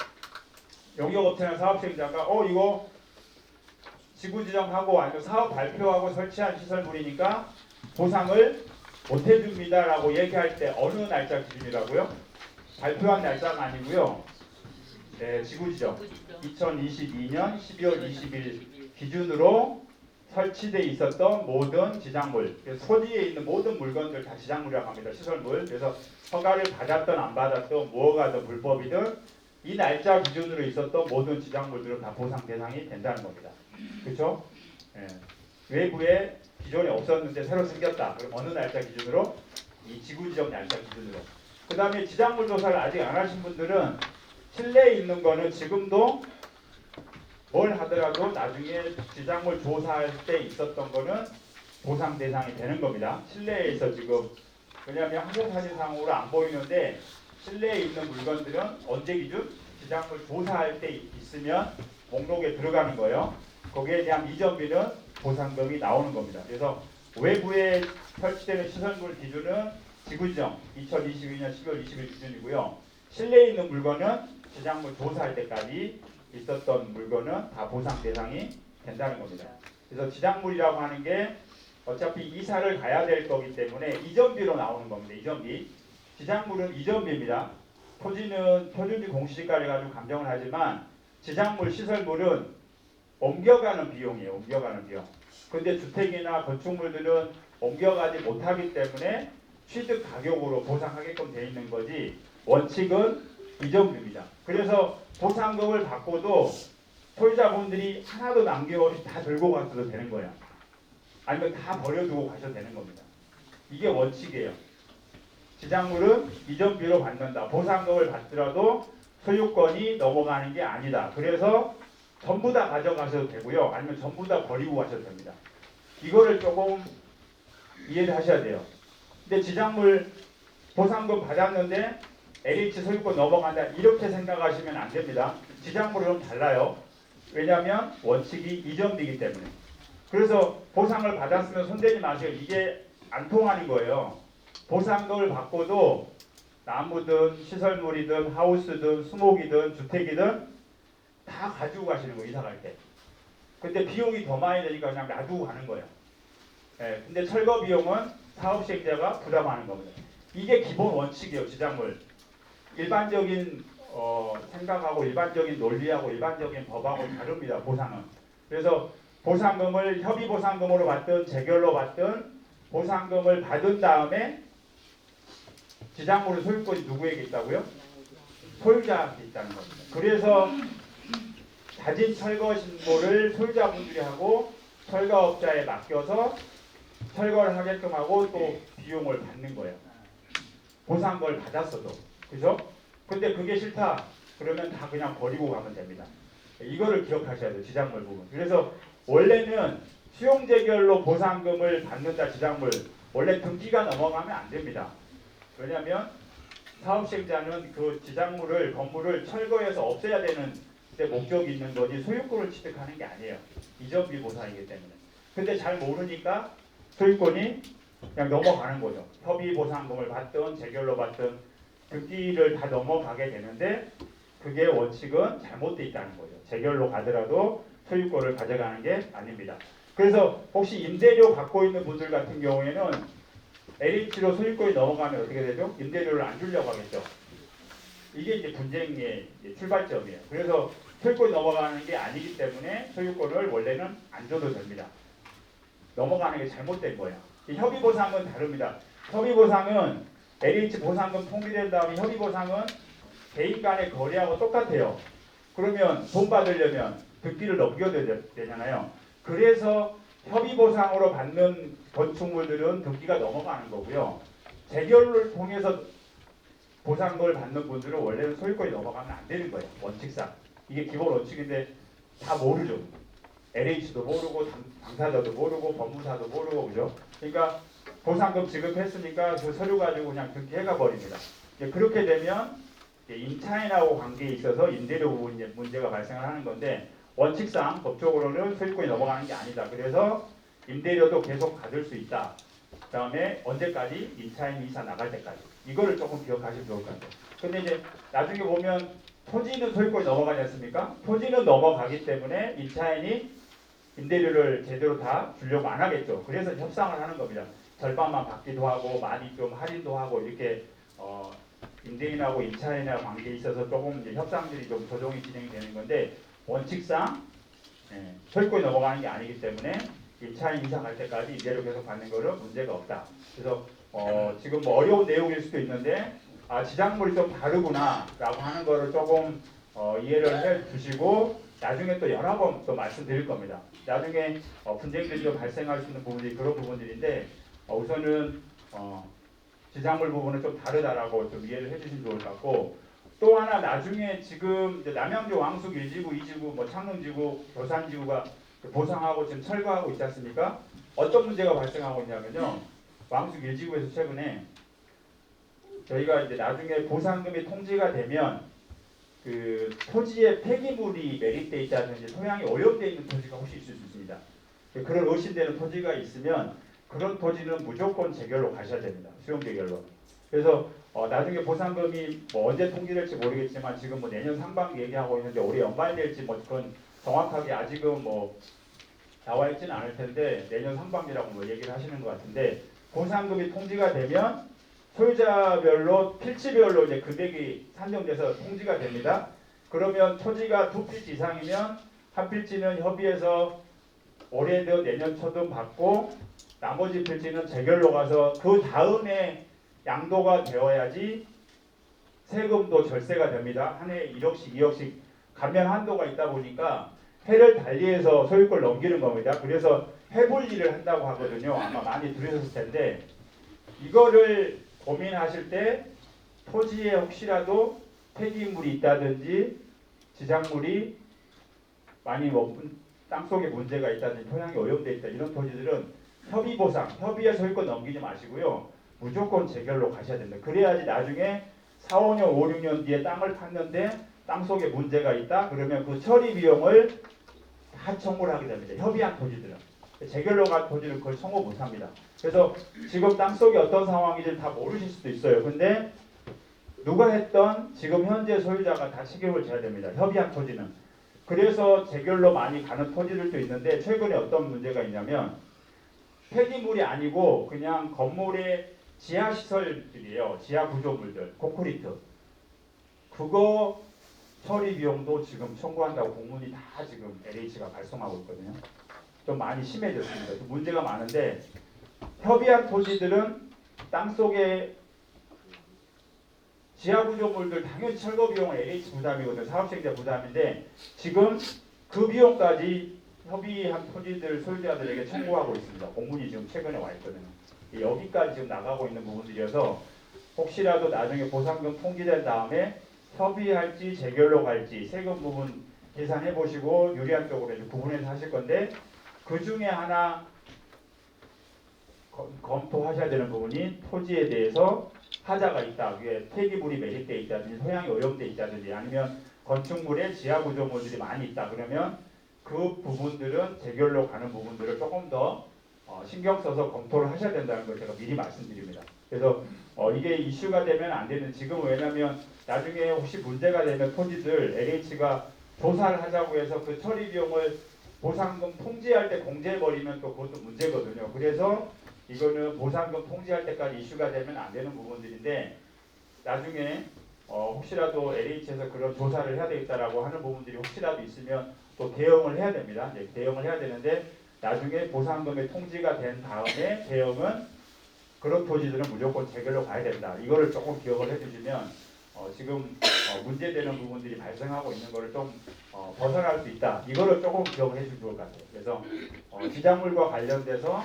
용역업체나 사업시행자가 이거 지구 지정하고 아니면 사업 발표하고 설치한 시설물이니까 보상을 못 해줍니다라고 얘기할 때 어느 날짜 기준이라고요? 발표한 날짜가 아니고요. 지구 지정 2022년 12월 20일 기준으로 설치되어 있었던 모든 지작물, 토지에 있는 모든 물건들 다 지작물이라고 합니다. 시설물. 그래서 허가를 받았든 안 받았든 뭐가 더 불법이든 이 날짜 기준으로 있었던 모든 지작물들은 다 보상 대상이 된다는 겁니다. 그렇죠? 외부에 기존에 없었는데 새로 생겼다. 그럼 어느 날짜 기준으로? 이 지구 지정 날짜 기준으로. 그 다음에 지작물 조사를 아직 안 하신 분들은 실내에 있는 거는 지금도 뭘 하더라도 나중에 지작물 조사할 때 있었던 거는 보상 대상이 되는 겁니다. 실내에서 지금 왜냐하면 항공사진상으로 안 보이는데 실내에 있는 물건들은 언제 기준? 지작물 조사할 때 있으면 목록에 들어가는 거예요. 거기에 대한 이전비는 보상금이 나오는 겁니다. 그래서 외부에 설치되는 시설물 기준은 지구지정 2022년 10월 20일 기준이고요. 실내에 있는 물건은 지장물 조사할 때까지 있었던 물건은 다 보상 대상이 된다는 겁니다. 그래서 지장물이라고 하는 게 어차피 이사를 가야 될 거기 때문에 이전비로 나오는 겁니다. 이전비. 지장물은 이전비입니다. 토지는 표준지 공시지가를 가지고 감정을 하지만 지장물 시설물은 옮겨가는 비용이에요. 옮겨가는 비용. 근데 주택이나 건축물들은 옮겨가지 못하기 때문에 취득 가격으로 보상하게끔 되어 있는 거지 원칙은 이전비입니다. 그래서 보상금을 받고도 소유자분들이 하나도 남김없이 다 들고 가셔도 되는 거예요. 아니면 다 버려두고 가셔도 되는 겁니다. 이게 원칙이에요. 지장물은 이전비로 받는다. 보상금을 받더라도 소유권이 넘어가는 게 아니다. 그래서 전부 다 가져가셔도 되고요. 아니면 전부 다 버리고 가셔도 됩니다. 이거를 조금 이해를 하셔야 돼요. 근데 지장물 보상금 받았는데 LH 소유권 넘어간다. 이렇게 생각하시면 안 됩니다. 지장물은 달라요. 왜냐하면 원칙이 이전비이기 때문에. 그래서 보상을 받았으면 손대지 마세요. 이게 안 통하는 거예요. 보상금을 받고도 나무든 시설물이든 하우스든 수목이든 주택이든 다 가지고 가시는 거예요. 이사 갈 때. 근데 비용이 더 많이 되니까 그냥 놔두고 가는 거예요. 예, 근데 철거 비용은 사업 시행자가 부담하는 겁니다. 이게 기본 원칙이에요. 지장물. 일반적인 생각하고 일반적인 논리하고 일반적인 법하고 다릅니다. 보상은. 그래서 보상금을 협의보상금으로 받든 재결로 받든 보상금을 받은 다음에 지장물의 소유권이 누구에게 있다고요? 소유자한테 있다는 겁니다. 그래서 자진 철거 신고를 소유자분들이 하고 철거업자에 맡겨서 철거를 하게끔 하고 또 비용을 받는 거예요. 보상금을 받았어도. 그죠? 근데 그게 싫다. 그러면 다 그냥 버리고 가면 됩니다. 이거를 기억하셔야 돼요. 지장물 부분. 그래서 원래는 수용재결로 보상금을 받는다. 지장물. 원래 등기가 넘어가면 안 됩니다. 왜냐하면 사업시행자는 그 지장물을 건물을 철거해서 없애야 되는 데 목적이 있는 거지 소유권을 취득하는 게 아니에요. 이전비 보상이기 때문에. 근데 잘 모르니까 소유권이 그냥 넘어가는 거죠. 협의 보상금을 받든 재결로 받든 등기를 다 넘어가게 되는데 그게 원칙은 잘못되어 있다는 거죠. 재결로 가더라도 소유권을 가져가는 게 아닙니다. 그래서 혹시 임대료 받고 있는 분들 같은 경우에는 LH로 소유권이 넘어가면 어떻게 되죠? 임대료를 안 주려고 하겠죠. 이게 이제 분쟁의 출발점이에요. 그래서 소유권이 넘어가는 게 아니기 때문에 소유권을 원래는 안 줘도 됩니다. 넘어가는 게 잘못된 거예요. 협의보상은 다릅니다. 협의보상은 LH 보상금 통비된 다음에 협의보상은 개인 간의 거래하고 똑같아요. 그러면 돈 받으려면 등기를 넘겨야 되잖아요. 그래서 협의보상으로 받는 건축물들은 등기가 넘어가는 거고요. 재결을 통해서 보상금을 받는 분들은 원래는 소유권이 넘어가면 안 되는 거예요. 원칙상. 이게 기본 원칙인데 다 모르죠. LH도 모르고 당사자도 모르고 법무사도 모르고 그죠? 그러니까 보상금 지급했으니까 그 서류 가지고 그냥 등기해가 버립니다. 그렇게 되면 임차인하고 관계에 있어서 임대료 부분 문제가 발생을 하는 건데 원칙상 법적으로는 소유권이 넘어가는 게 아니다. 그래서 임대료도 계속 가질 수 있다. 그 다음에 언제까지? 임차인 이사 나갈 때까지. 이거를 조금 기억하시면 좋을 것 같아요. 근데 이제 나중에 보면 토지는 소유권이 넘어가지 않습니까? 토지는 넘어가기 때문에 임차인이 임대료를 제대로 다 주려고 안 하겠죠. 그래서 협상을 하는 겁니다. 절반만 받기도 하고 많이 좀 할인도 하고 이렇게 임대인하고 임차인하고 관계에 있어서 조금 이제 협상들이 좀 조정이 진행되는 건데 원칙상 소유권이 넘어가는 게 아니기 때문에 임차인 이사 갈 때까지 임대료 계속 받는 거는 문제가 없다. 그래서 지금 뭐 어려운 내용일 수도 있는데 지장물이 좀 다르구나라고 하는 거를 조금 이해를 해 주시고 나중에 또 여러 번 또 말씀드릴 겁니다. 나중에 분쟁들이 좀 발생할 수 있는 부분들이 그런 부분들인데 우선은 지장물 부분은 좀 다르다라고 좀 이해를 해주시면 좋을 것 같고 또 하나 나중에 지금 이제 남양주 왕숙 1지구, 2지구, 뭐 창릉지구, 교산지구가 보상하고 지금 철거하고 있지 않습니까? 어떤 문제가 발생하고 있냐면요. 왕숙 1지구에서 최근에 저희가 이제 나중에 보상금이 통지가 되면 그 토지에 폐기물이 매립돼 있다든지 토양이 오염되어 있는 토지가 혹시 있을 수 있습니다. 그런 의심되는 토지가 있으면 그런 토지는 무조건 재결로 가셔야 됩니다. 수용 재결로. 그래서 나중에 보상금이 뭐 언제 통지될지 모르겠지만 지금 뭐 내년 상반기 얘기하고 있는데 올해 연말 될지 뭐 그건 정확하게 아직은 뭐 나와 있지는 않을 텐데 내년 상반기라고 뭐 얘기를 하시는 것 같은데 보상금이 통지가 되면 소유자별로 필지별로 이제 금액이 산정돼서 통지가 됩니다. 그러면 토지가 2필지 이상이면 한 필지는 협의해서 올해도 내년 초든 받고 나머지 필지는 재결로 가서 그 다음에 양도가 되어야지 세금도 절세가 됩니다. 한 해에 1억씩 2억씩 감면 한도가 있다 보니까 해를 달리해서 소유권 넘기는 겁니다. 그래서 해볼 일을 한다고 하거든요. 아마 많이 들으셨을 텐데 이거를 고민하실 때 토지에 혹시라도 폐기물이 있다든지 지작물이 많이 땅속에 문제가 있다든지 토양이 오염되어 있다 이런 토지들은 협의보상, 협의에 소유권 넘기지 마시고요. 무조건 재결로 가셔야 됩니다. 그래야지 나중에 4, 5년, 5, 6년 뒤에 땅을 팠는데 땅속에 문제가 있다? 그러면 그 처리 비용을 다 청구를 하게 됩니다. 협의한 토지들은. 재결로 간 토지는 그걸 청구 못합니다. 그래서 지금 땅속에 어떤 상황인지 다 모르실 수도 있어요. 근데 누가 했던 지금 현재 소유자가 다 책임을 져야 됩니다. 협의한 토지는. 그래서 재결로 많이 가는 토지들도 있는데 최근에 어떤 문제가 있냐면 폐기물이 아니고 그냥 건물의 지하시설들이에요. 지하 구조물들, 콘크리트. 그거 처리 비용도 지금 청구한다고 공문이 다 지금 LH가 발송하고 있거든요. 좀 많이 심해졌습니다. 문제가 많은데 협의한 토지들은 땅속에 지하 구조물들 당연히 철거 비용은 LH 부담이거든요. 사업자이자 부담인데 지금 그 비용까지 협의한 토지들 소유자들에게 청구하고 있습니다. 공문이 지금 최근에 와 있거든요. 여기까지 지금 나가고 있는 부분들이어서 혹시라도 나중에 보상금 통지된 다음에 협의할지 재결로 갈지 세금 부분 계산해 보시고 유리한 쪽으로 이제 구분해서 하실 건데 그 중에 하나 검토하셔야 되는 부분이 토지에 대해서 하자가 있다. 위에 폐기물이 매립되어 있다든지 토양이 오염되어 있다든지 아니면 건축물에 지하 구조물들이 많이 있다. 그러면 그 부분들은 재결로 가는 부분들을 조금 더 신경 써서 검토를 하셔야 된다는 걸 제가 미리 말씀드립니다. 그래서 이게 이슈가 되면 안 되는 지금 왜냐하면 나중에 혹시 문제가 되면 토지들 LH가 조사를 하자고 해서 그 처리 비용을 보상금 통지할 때 공제해버리면 또 그것도 문제거든요. 그래서 이거는 보상금 통지할 때까지 이슈가 되면 안 되는 부분들인데 나중에 혹시라도 LH에서 그런 조사를 해야 되겠다라고 하는 부분들이 혹시라도 있으면 또 대응을 해야 됩니다. 이제 대응을 해야 되는데 나중에 보상금의 통지가 된 다음에 대응은 그런 토지들은 무조건 재결로 가야 된다. 이거를 조금 기억을 해주시면 지금 문제되는 부분들이 발생하고 있는 거를 좀 벗어날 수 있다. 이거를 조금 기억을 해주시면 좋을 것 같아요. 그래서 지작물과 관련돼서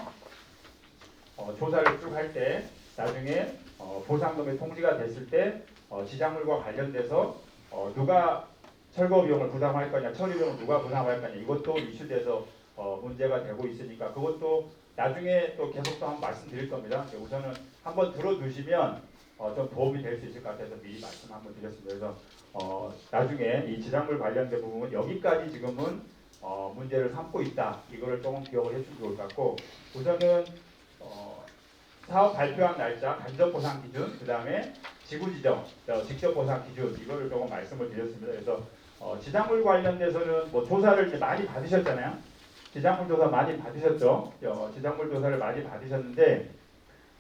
조사를 쭉 할 때 나중에 보상금의 통지가 됐을 때 지작물과 관련돼서 누가 철거 비용을 부담할 거냐, 처리 비용을 누가 부담할 거냐 이것도 이슈돼서 문제가 되고 있으니까 그것도 나중에 또 계속 또 한번 말씀드릴 겁니다. 우선은 한번 들어두시면 좀 도움이 될 수 있을 것 같아서 미리 말씀 한번 드렸습니다. 그래서 나중에 이 지작물 관련된 부분은 여기까지 지금은 문제를 삼고 있다. 이거를 조금 기억을 해주시면 좋을 것 같고 우선은 사업 발표한 날짜, 간접 보상 기준, 그 다음에 지구 지정, 직접 보상 기준 이거를 조금 말씀을 드렸습니다. 그래서 지작물 관련돼서는 뭐 조사를 이제 많이 받으셨잖아요. 지작물 조사 많이 받으셨죠. 지작물 조사를 많이 받으셨는데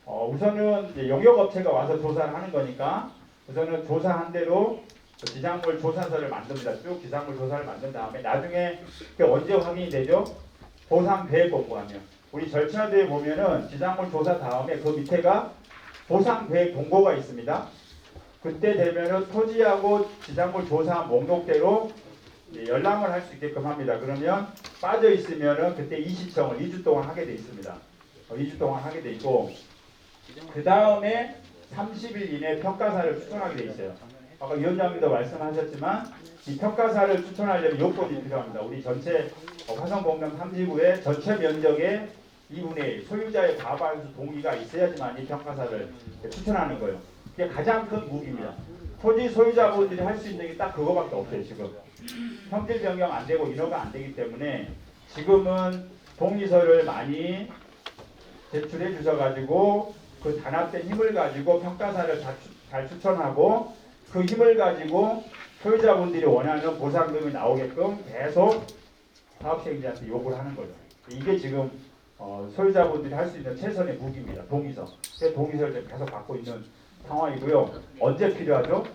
우선은 이제 용역업체가 와서 조사를 하는 거니까 우선은 조사한 대로 지작물 조사서를 만듭니다. 쭉 지작물 조사를 만든 다음에 나중에 그게 언제 확인이 되죠? 보상 계획 공고하면. 우리 절차도에 보면은 지작물 조사 다음에 그 밑에가 보상 계획 공고가 있습니다. 그때 되면은 토지하고 지작물 조사 목록대로 열람을 할 수 있게끔 합니다. 그러면 빠져 있으면은 그때 이시청을 2주 동안 하게 돼 있습니다. 2주 동안 하게 돼 있고 그 다음에 30일 이내 평가사를 추천하게 돼 있어요. 아까 위원장님도 말씀하셨지만 이 평가사를 추천하려면 요건이 필요합니다. 우리 전체 화성공명 3지구의 전체 면적의 2분의 1 소유자의 과반수 동의가 있어야지만 이 평가사를 추천하는 거예요. 그게 가장 큰 무기입니다. 토지 소유자분들이 할 수 있는 게 딱 그거밖에 없어요. 지금 형질 변경 안 되고 인허가 안 되기 때문에 지금은 동의서를 많이 제출해 주셔가지고 그 단합된 힘을 가지고 평가사를 잘 추천하고 그 힘을 가지고 소유자분들이 원하는 보상금이 나오게끔 계속 사업시행자한테 요구를 하는 거죠. 이게 지금 소유자분들이 할 수 있는 최선의 무기입니다. 동의서. 그래서 동의서를 계속 받고 있는 상황이고요. 언제 필요하죠?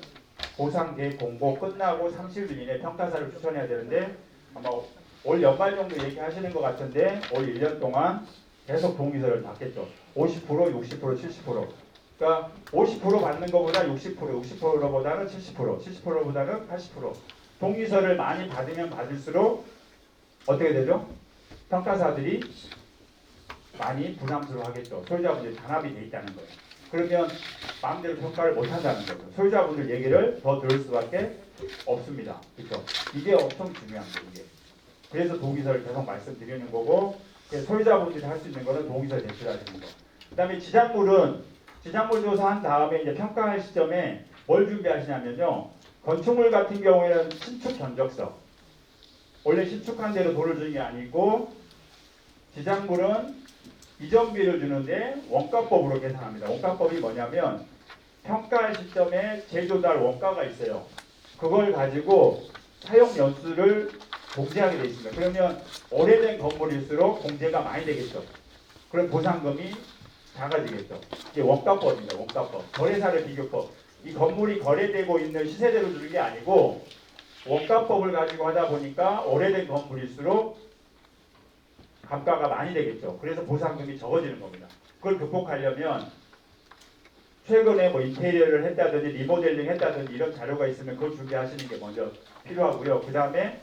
보상계획 공고 끝나고 30일 이내 평가사를 추천해야 되는데 아마 올 연말 정도 얘기하시는 것 같은데 올 1년 동안 계속 동의서를 받겠죠. 50%, 60%, 70%. 그러니까 50% 받는 것보다 60%, 60%보다는 70%, 70%보다는 80%. 동의서를 많이 받으면 받을수록 어떻게 되죠? 평가사들이 많이 부담스러워하겠죠. 소유자분들이 단합이 돼 있다는 거예요. 그러면 마음대로 평가를 못 한다는 거죠. 소유자분들 얘기를 더 들을 수밖에 없습니다. 그렇죠? 이게 엄청 중요한 거예요. 이게. 그래서 동의서를 계속 말씀드리는 거고 소유자분들이 할 수 있는 거는 동의서 제출하시는 거. 그다음에 지작물은 지작물 조사한 다음에 이제 평가할 시점에 뭘 준비하시냐면요. 건축물 같은 경우에는 신축 견적서. 원래 신축한 대로 돈을 주는 게 아니고 지작물은 이전비를 주는데 원가법으로 계산합니다. 원가법이 뭐냐면 평가할 시점에 제조달 원가가 있어요. 그걸 가지고 사용 연수를 공제하게 되어 있습니다. 그러면 오래된 건물일수록 공제가 많이 되겠죠. 그럼 보상금이 작아지겠죠. 이게 원가법입니다. 원가법. 거래사례 비교법. 이 건물이 거래되고 있는 시세대로 주는 게 아니고 원가법을 가지고 하다 보니까 오래된 건물일수록 감가가 많이 되겠죠. 그래서 보상금이 적어지는 겁니다. 그걸 극복하려면 최근에 뭐 인테리어를 했다든지 리모델링 했다든지 이런 자료가 있으면 그걸 준비하시는 게 먼저 필요하고요. 그 다음에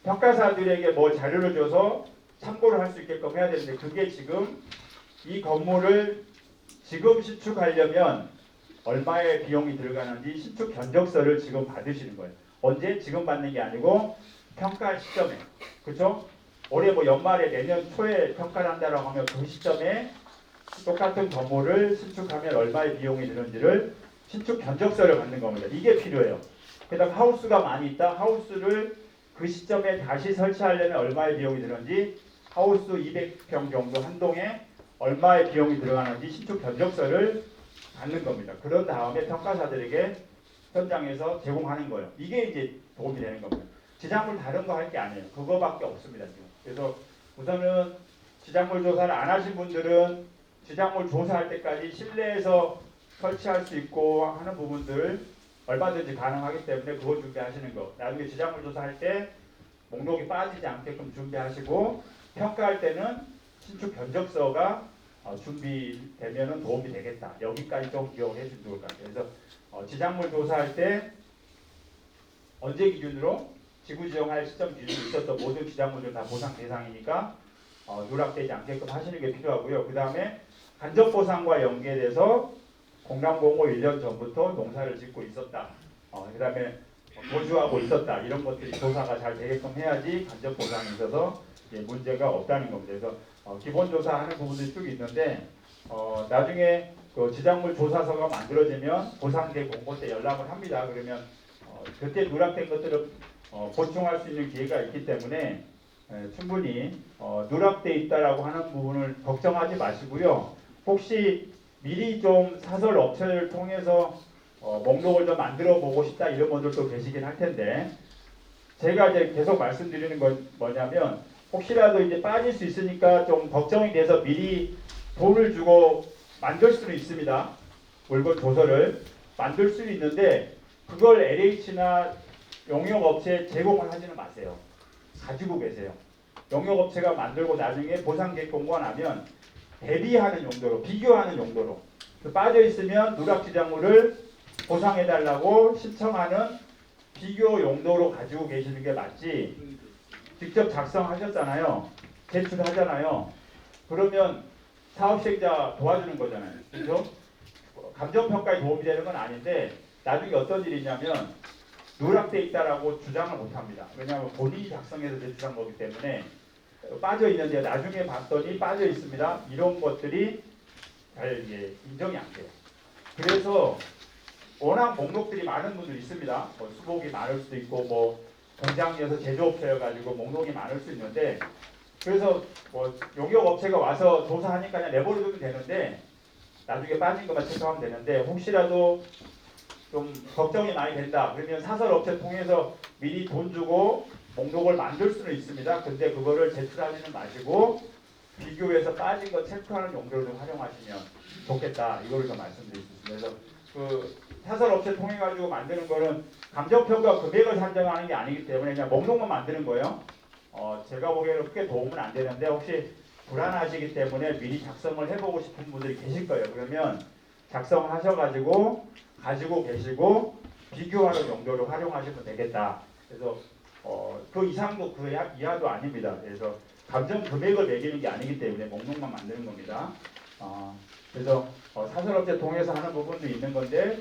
평가사들에게 뭐 자료를 줘서 참고를 할 수 있게끔 해야 되는데 그게 지금 이 건물을 지금 신축하려면 얼마의 비용이 들어가는지 신축 견적서를 지금 받으시는 거예요. 언제? 지금 받는 게 아니고 평가 시점에. 그렇죠? 올해 뭐 연말에 내년 초에 평가를 한다라고 하면 그 시점에 똑같은 건물을 신축하면 얼마의 비용이 드는지를 신축 견적서를 받는 겁니다. 이게 필요해요. 그다음 하우스가 많이 있다. 하우스를 그 시점에 다시 설치하려면 얼마의 비용이 드는지 하우스 200평 정도 한 동에 얼마의 비용이 들어가는지 신축 견적서를 받는 겁니다. 그런 다음에 평가사들에게 현장에서 제공하는 거예요. 이게 이제 도움이 되는 겁니다. 지작물 다른 거 할 게 아니에요. 그거밖에 없습니다. 지금. 그래서 우선은 지작물 조사를 안 하신 분들은 지작물 조사할 때까지 실내에서 설치할 수 있고 하는 부분들 얼마든지 가능하기 때문에 그거 준비하시는 거. 나중에 지작물 조사할 때 목록이 빠지지 않게끔 준비하시고 평가할 때는 신축 견적서가 준비되면 도움이 되겠다. 여기까지 좀 기억해 주시면 좋을 것 같아요. 그래서 지작물 조사할 때 언제 기준으로 지구 지정할 시점 기준으로 있었던 모든 지작물들 다 보상 대상이니까 누락되지 않게끔 하시는 게 필요하고요. 그 다음에 간접 보상과 연계돼서 공람공호 1년 전부터 농사를 짓고 있었다. 그 다음에 거주하고 있었다. 이런 것들이 조사가 잘 되게끔 해야지 간접 보상이 있어서 문제가 없다는 겁니다. 그래서 기본 조사하는 부분들이 쭉 있는데 나중에 그 지작물 조사서가 만들어지면 보상계 공고 때 연락을 합니다. 그러면 그때 누락된 것들을 보충할 수 있는 기회가 있기 때문에 충분히 누락돼 있다라고 하는 부분을 걱정하지 마시고요. 혹시 미리 좀 사설 업체를 통해서 목록을 좀 만들어 보고 싶다 이런 분들도 계시긴 할 텐데 제가 이제 계속 말씀드리는 건 뭐냐면 혹시라도 이제 빠질 수 있으니까 좀 걱정이 돼서 미리 돈을 주고 만들 수는 있습니다. 물건 조서를 만들 수는 있는데 그걸 LH나 용역업체에 제공을 하지는 마세요. 가지고 계세요. 용역업체가 만들고 나중에 보상계획 공고가 나면 대비하는 용도로 비교하는 용도로 빠져 있으면 누락 지작물을 보상해달라고 신청하는 비교 용도로 가지고 계시는 게 맞지 직접 작성하셨잖아요. 제출하잖아요. 그러면 사업시행자 도와주는 거잖아요. 그렇죠? 감정평가에 도움이 되는 건 아닌데 나중에 어떤 일이 있냐면 누락돼 있다라고 주장을 못합니다. 왜냐하면 본인이 작성해서 제출한 거기 때문에 빠져 있는데 나중에 봤더니 빠져 있습니다. 이런 것들이 잘 인정이 안 돼요. 그래서 워낙 목록들이 많은 분들이 있습니다. 뭐 수복이 많을 수도 있고 뭐 공장에서 제조업체여가지고 목록이 많을 수 있는데 그래서 뭐 용역업체가 와서 조사하니까 그냥 내버려두면 되는데 나중에 빠진 것만 체크하면 되는데 혹시라도 좀 걱정이 많이 된다 그러면 사설업체 통해서 미리 돈 주고 목록을 만들 수는 있습니다. 근데 그거를 제출하지는 마시고 비교해서 빠진 거 체크하는 용도로 좀 활용하시면 좋겠다. 이거를 좀 말씀드릴 수 있습니다. 그래서 그 사설업체 통해 가지고 만드는 거는 감정평가 금액을 산정하는 게 아니기 때문에 그냥 목록만 만드는 거예요. 제가 보기에는 크게 도움은 안 되는데 혹시 불안하시기 때문에 미리 작성을 해보고 싶은 분들이 계실 거예요. 그러면 작성하셔가지고 가지고 계시고 비교하는 용도로 활용하시면 되겠다. 그래서 그 이상도 그 이하도 아닙니다. 그래서 감정 금액을 매기는 게 아니기 때문에 목록만 만드는 겁니다. 그래서 사설업체 통해서 하는 부분도 있는 건데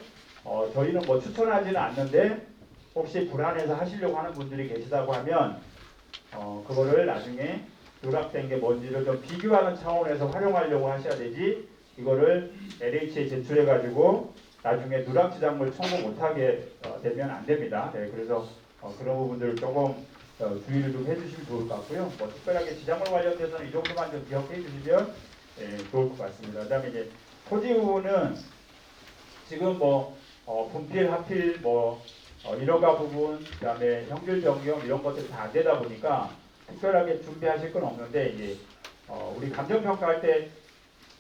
저희는 뭐 추천하지는 않는데 혹시 불안해서 하시려고 하는 분들이 계시다고 하면 그거를 나중에 누락된 게 뭔지를 좀 비교하는 차원에서 활용하려고 하셔야 되지 이거를 LH에 제출해 가지고 나중에 누락 지작물 청구 못하게 되면 안 됩니다. 네, 그래서 그런 부분들을 조금 주의를 좀 해주시면 좋을 것 같고요. 뭐 특별하게 지작물 관련돼서는 이 정도만 좀 기억해 주시면 좋을 것 같습니다. 그다음에 이제 토지 부분은 지금 뭐 분필, 하필 뭐 인허가 부분, 그다음에 형질 변경 이런 것들이 다 안 되다 보니까 특별하게 준비하실 건 없는데 이제 우리 감정 평가할 때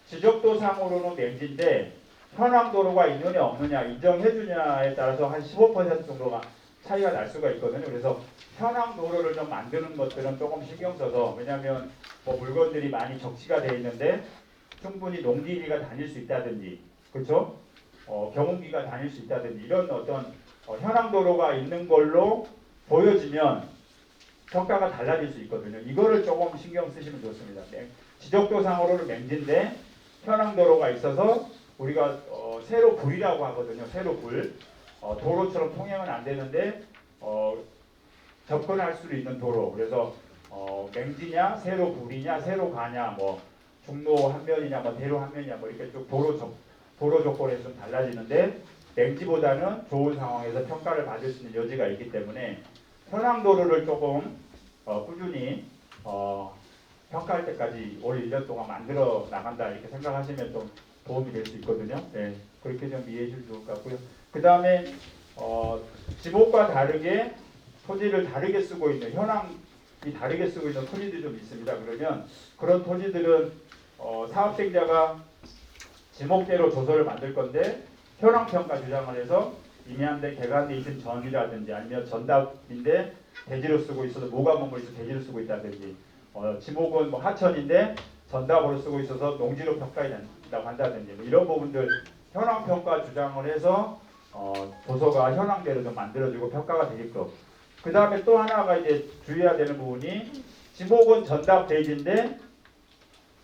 지적도상으로는 맹지인데 현황 도로가 있느냐 없느냐 인정해 주냐에 따라서 한 15% 정도가 차이가 날 수가 있거든요. 그래서 현황 도로를 좀 만드는 것들은 조금 신경 써서 왜냐하면 뭐 물건들이 많이 적치가 되어 있는데 충분히 농기기가 다닐 수 있다든지 그렇죠? 경운기가 다닐 수 있다든지 이런 어떤 현황 도로가 있는 걸로 보여지면 평가가 달라질 수 있거든요. 이거를 조금 신경 쓰시면 좋습니다. 지적도상으로는 맹지인데 현황 도로가 있어서 우리가 세로 불이라고 하거든요. 세로 불. 도로처럼 통행은 안 되는데 접근할 수 있는 도로. 그래서 맹지냐, 세로 불이냐, 세로 가냐, 뭐 중로 한 면이냐, 뭐 대로 한 면이냐, 뭐 이렇게 쭉 도로 조건에서 좀 달라지는데 맹지보다는 좋은 상황에서 평가를 받을 수 있는 여지가 있기 때문에 현황 도로를 조금 꾸준히 평가할 때까지 올 1년 동안 만들어 나간다 이렇게 생각하시면 좀 도움이 될 수 있거든요. 네, 그렇게 좀 이해해 주시면 좋을 것 같고요. 그 다음에 지목과 다르게 토지를 다르게 쓰고 있는 현황이 다르게 쓰고 있는 토지들이 좀 있습니다. 그러면 그런 토지들은 사업생자가 지목대로 조서를 만들 건데 현황평가 주장을 해서 임야인데 개간돼 있은 전이라든지 아니면 전답인데 대지로 쓰고 있어서 모가목으로 있어 대지로 쓰고 있다든지 지목은 뭐 하천인데 전답으로 쓰고 있어서 농지로 평가해야 된다고 한다든지 뭐 이런 부분들 현황평가 주장을 해서 조서가 현황대로 좀 만들어지고 평가가 되게끔 그 다음에 또 하나가 이제 주의해야 되는 부분이 지목은 전답 대지인데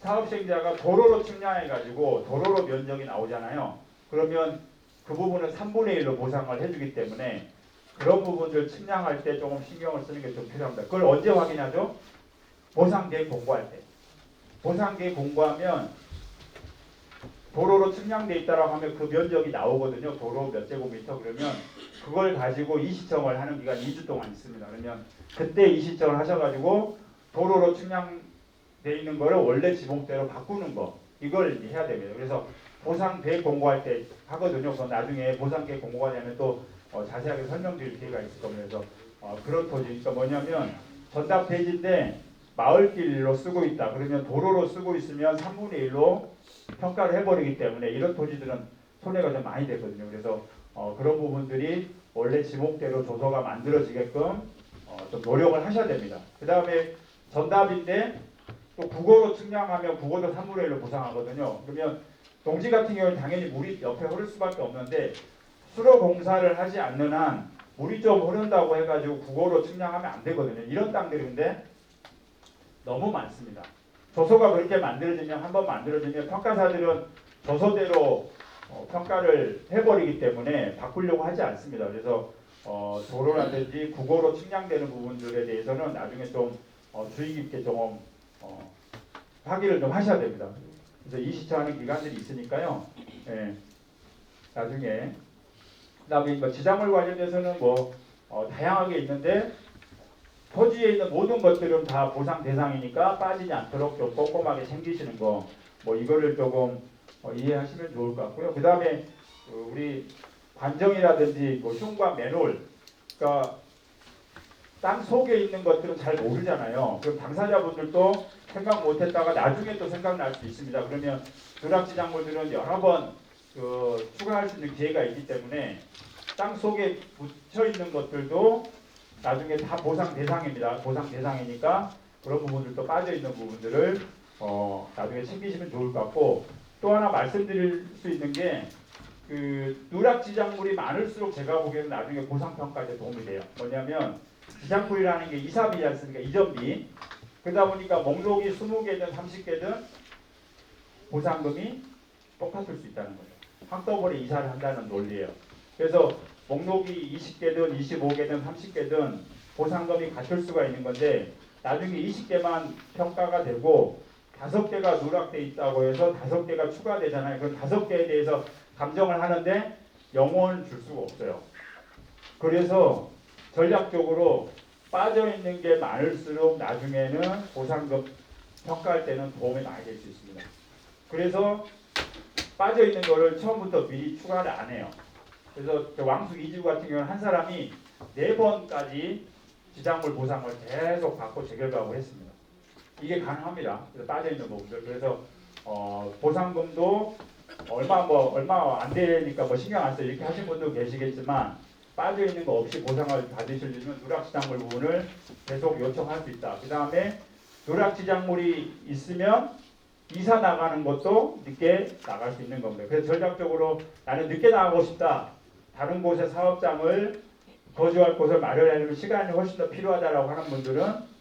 사업생자가 도로로 측량해가지고 도로로 면적이 나오잖아요. 그러면 그 부분은 3분의 1로 보상을 해주기 때문에 그런 부분들 측량할 때 조금 신경을 쓰는 게 좀 필요합니다. 그걸 언제 확인하죠? 보상계획 공고할 때. 보상계획 공고하면 도로로 측량돼 있다라고 하면 그 면적이 나오거든요. 도로 몇 제곱미터 그러면 그걸 가지고 이시청을 하는 기간 2주 동안 있습니다. 그러면 그때 이시청을 하셔가지고 도로로 측량돼 있는 거를 원래 지목대로 바꾸는 거 이걸 해야 됩니다. 그래서 보상계획 공고할 때 하거든요. 그래서 나중에 보상계획 공고가 되면 또 자세하게 설명드릴 기회가 있을 겁니다. 그래서 그런 토지니까 뭐냐면 전답 대지인데 마을길로 쓰고 있다. 그러면 도로로 쓰고 있으면 3분의 1로 평가를 해버리기 때문에 이런 토지들은 손해가 좀 많이 되거든요. 그래서 그런 부분들이 원래 지목대로 조서가 만들어지게끔 좀 노력을 하셔야 됩니다. 그 다음에 전답인데 또 국어로 측량하면 국어도 3분의 1로 보상하거든요. 그러면 농지 같은 경우는 당연히 물이 옆에 흐를 수밖에 없는데 수로 공사를 하지 않는 한 물이 좀 흐른다고 해가지고 국어로 측량하면 안 되거든요. 이런 땅들인데 너무 많습니다. 조서가 그렇게 만들어지면 한번 만들어지면 평가사들은 조서대로 평가를 해버리기 때문에 바꾸려고 하지 않습니다. 그래서 도로라든지 국어로 측량되는 부분들에 대해서는 나중에 좀 주의 깊게 좀 확인을 좀 하셔야 됩니다. 그래서 이시청하는 기관들이 있으니까요. 예, 나중에 그다음에 뭐 지자물 관련돼서는 뭐 다양하게 있는데 토지에 있는 모든 것들은 다 보상 대상이니까 빠지지 않도록 좀 꼼꼼하게 챙기시는 거, 뭐 이거를 조금 이해하시면 좋을 것 같고요. 그다음에 우리 관정이라든지 뭐 흉관 매놀, 그러니까 땅 속에 있는 것들은 잘 모르잖아요. 그럼 당사자분들도 생각 못했다가 나중에 또 생각날 수 있습니다. 그러면 누락지작물들은 여러 번 추가할 수 있는 기회가 있기 때문에 땅 속에 붙여 있는 것들도 나중에 다 보상 대상입니다. 보상 대상이니까 그런 부분들도 빠져 있는 부분들을 나중에 챙기시면 좋을 것 같고, 또 하나 말씀드릴 수 있는 게 누락지작물이 많을수록 제가 보기에는 나중에 보상평가에 도움이 돼요. 뭐냐면 지작물이라는 게 이사비지 않습니까? 이전비. 그러다 보니까 목록이 20개든 30개든 보상금이 똑같을 수 있다는 거죠. 한꺼번에 이사를 한다는 논리예요. 그래서 목록이 20개든 25개든 30개든 보상금이 같을 수가 있는 건데, 나중에 20개만 평가가 되고 5개가 누락돼 있다고 해서 5개가 추가되잖아요. 그럼 5개에 대해서 감정을 하는데 영원을 줄 수가 없어요. 그래서 전략적으로 빠져 있는 게 많을수록 나중에는 보상금 평가할 때는 도움이 많이 될 수 있습니다. 그래서 빠져 있는 거를 처음부터 미리 추가를 안 해요. 그래서 왕숙 이지구 같은 경우는 한 사람이 4번까지 지작물 보상을 계속 받고 재결과하고 했습니다. 이게 가능합니다. 그래서 빠져 있는 부분들. 그래서 보상금도 얼마 안 되니까 뭐 신경 안 써 이렇게 하신 분도 계시겠지만, 빠져 있는 거 없이 보상을 받으시려면 누락지작물 부분을 계속 요청할 수 있다. 그 다음에 누락지작물이 있으면 이사 나가는 것도 늦게 나갈 수 있는 겁니다. 그래서 전략적으로 나는 늦게 나가고 싶다. 다른 곳에 사업장을 거주할 곳을 마련하려면 시간이 훨씬 더 필요하다라고 하는 분들은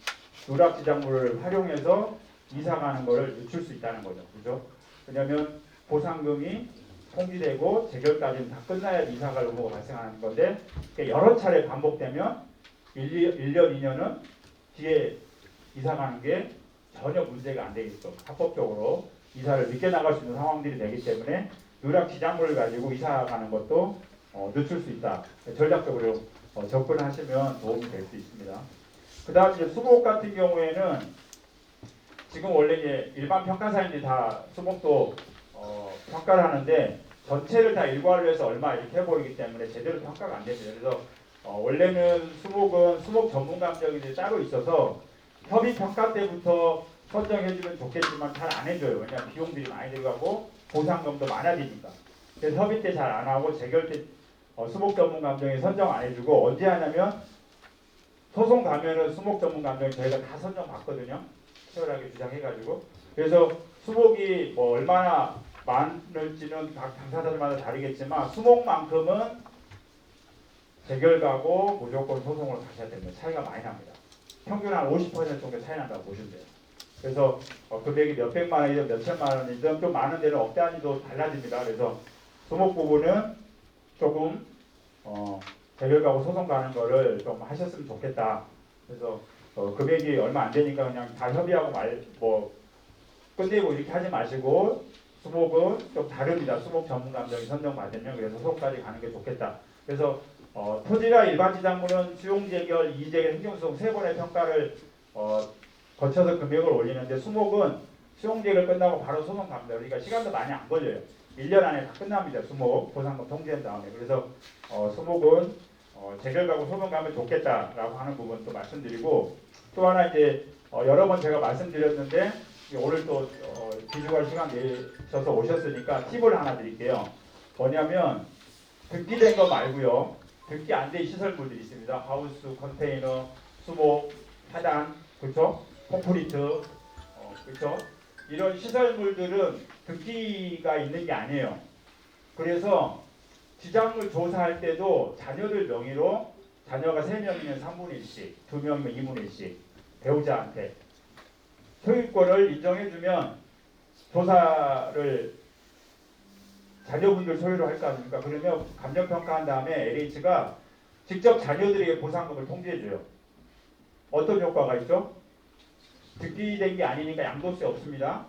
누락지작물을 활용해서 이사 가는 것을 늦출 수 있다는 거죠. 그죠? 왜냐하면 보상금이 통지되고 재결까지는 다 끝나야 이사 갈 의무가 발생하는 건데, 여러 차례 반복되면 1년, 2년은 뒤에 이사 가는 게 전혀 문제가 안 되겠죠. 합법적으로 이사를 늦게 나갈 수 있는 상황들이 되기 때문에 누락지작물을 가지고 이사 가는 것도 늦출 수 있다. 전략적으로 접근하시면 도움이 될 수 있습니다. 그 다음 이제 수목 같은 경우에는 지금 원래 이제 일반 평가사인들이 다 수목도 평가를 하는데 전체를 다 일괄로 해서 얼마 이렇게 해버리기 때문에 제대로 평가가 안 됩니다. 그래서 원래는 수목은 수목 전문 감정이 따로 있어서 협의 평가 때부터 선정해주면 좋겠지만 잘 안 해줘요. 왜냐하면 비용들이 많이 들어가고 보상금도 많아지니까. 그래서 협의 때 잘 안 하고 재결 때 수목 전문 감정이 선정 안 해주고, 언제 하냐면 소송 가면은 수목 전문 감정이 저희가 다 선정 받거든요. 치열하게 주장해가지고. 그래서 수목이 뭐 얼마나 많을지는 각 당사자들마다 다르겠지만 수목만큼은 재결가고 무조건 소송을 가셔야 됩니다. 차이가 많이 납니다. 평균 한 50% 정도 차이 난다고 보시면 돼요. 그래서 금액이 몇백만 원이든 몇천만 원이든 좀 많은 데는 억 단위도 달라집니다. 그래서 수목 부분은 조금 재결가고 소송 가는 거를 좀 하셨으면 좋겠다. 그래서 금액이 얼마 안 되니까 그냥 다 협의하고 끝내고 이렇게 하지 마시고, 수목은 좀 다릅니다. 수목 전문 감정이 선정받으면 그래서 소송까지 가는 게 좋겠다. 그래서 토지나 일반 지작물은 수용재결, 이의재결, 행정소송 3번의 평가를 거쳐서 금액을 올리는데, 수목은 수용재결 끝나고 바로 소송 갑니다. 그러니까 시간도 많이 안 걸려요. 1년 안에 다 끝납니다. 수목 보상금 통지한 다음에. 그래서 수목은 재결가고 소송 가면 좋겠다라고 하는 부분 또 말씀드리고, 또 하나 이제 여러 번 제가 말씀드렸는데 오늘 또 비주얼 시간 내셔서 오셨으니까 팁을 하나 드릴게요. 뭐냐면 등기된 거 말고요, 등기 안 된 시설물들이 있습니다. 하우스, 컨테이너, 수목, 하단, 그렇죠? 콘크리트, 그렇죠? 이런 시설물들은 등기가 있는 게 아니에요. 그래서 지작물 조사할 때도 자녀들 명의로, 자녀가 3명이면 3분의 1씩, 2명이면 2분의 1씩 배우자한테 소유권을 인정해주면 조사를 자녀분들 소유로 할 거 아닙니까? 그러면 감정평가한 다음에 LH가 직접 자녀들에게 보상금을 통지해줘요. 어떤 효과가 있죠? 등기된 게 아니니까 양도세 없습니다.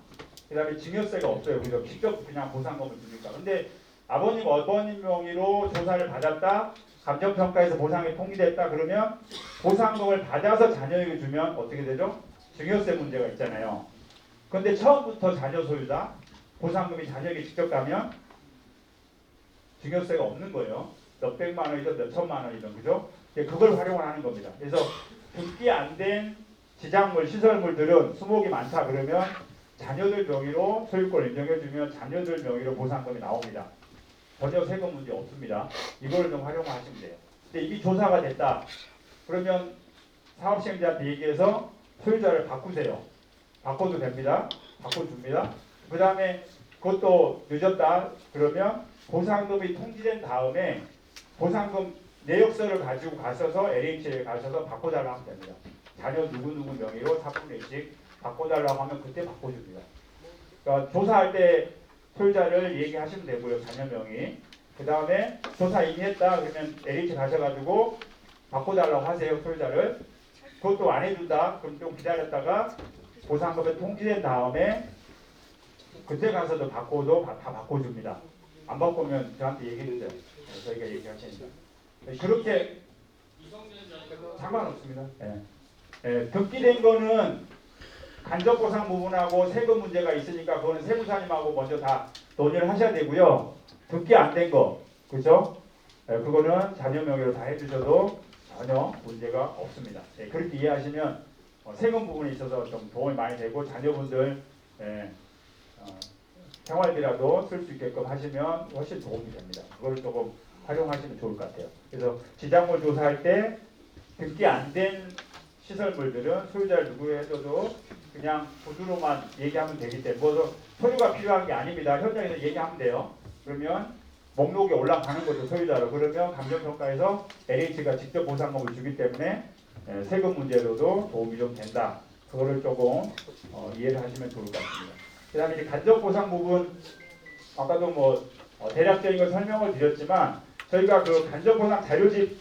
그 다음에 증여세가 없어요. 그래서 직접 그냥 보상금을 주니까. 근데 아버님, 어머님 명의로 조사를 받았다. 감정평가에서 보상이 통지됐다. 그러면 보상금을 받아서 자녀에게 주면 어떻게 되죠? 증여세 문제가 있잖아요. 근데 처음부터 자녀 소유다. 보상금이 자녀에게 직접 가면 증여세가 없는 거예요. 몇 백만 원이든 몇 천만 원이든 그죠? 그걸 활용을 하는 겁니다. 그래서 등기 안 된 지작물, 시설물들은 수목이 많다 그러면 자녀들 명의로 소유권 인정해주면 자녀들 명의로 보상금이 나옵니다. 전혀 세금 문제 없습니다. 이걸 좀 활용하시면 돼요. 근데 이미 조사가 됐다. 그러면 사업시행자한테 얘기해서 소유자를 바꾸세요. 바꿔도 됩니다. 바꿔줍니다. 그 다음에 그것도 늦었다. 그러면 보상금이 통지된 다음에 보상금 내역서를 가지고 가셔서 LH에 가셔서 바꿔달라고 하면 됩니다. 자녀 누구누구 명의로 4분의 1씩 바꿔달라고 하면 그때 바꿔줍니다. 그러니까 조사할 때 소유자를 얘기하시면 되고요. 자녀 명의. 그 다음에 조사 이미 했다. 그러면 LH 가셔가지고 바꿔달라고 하세요. 소유자를. 그것도 안 해준다. 그럼 좀 기다렸다가 보상금이 통지된 다음에 그때 가서도 바꿔도 다 바꿔줍니다. 안 바꾸면 저한테 얘기해주세요. 저희가 얘기하시니까. 그렇게 상관없습니다. 예. 예, 등기된 거는 간접보상 부분하고 세금 문제가 있으니까 그거는 세무사님하고 먼저 다 논의를 하셔야 되고요. 등기 안 된 거, 그렇죠? 예, 그거는 자녀 명의로 다 해주셔도 전혀 문제가 없습니다. 예, 그렇게 이해하시면 세금 부분에 있어서 좀 도움이 많이 되고 자녀분들 생활비라도 쓸 수 있게끔 하시면 훨씬 도움이 됩니다. 그걸 조금 활용하시면 좋을 것 같아요. 그래서 지작물 조사할 때 등기 안 된 시설물들은 소유자를 누구에 해줘도 그냥 구두로만 얘기하면 되기 때문에 뭐 서류가 필요한 게 아닙니다. 현장에서 얘기하면 돼요. 그러면 목록에 올라가는 거죠. 소유자로. 그러면 감정평가에서 LH가 직접 보상금을 주기 때문에 세금 문제로도 도움이 좀 된다. 그거를 조금 이해를 하시면 좋을 것 같습니다. 그 다음에 이제 간접보상 부분 아까도 뭐 대략적인 걸 설명을 드렸지만 저희가 그 간접보상 자료집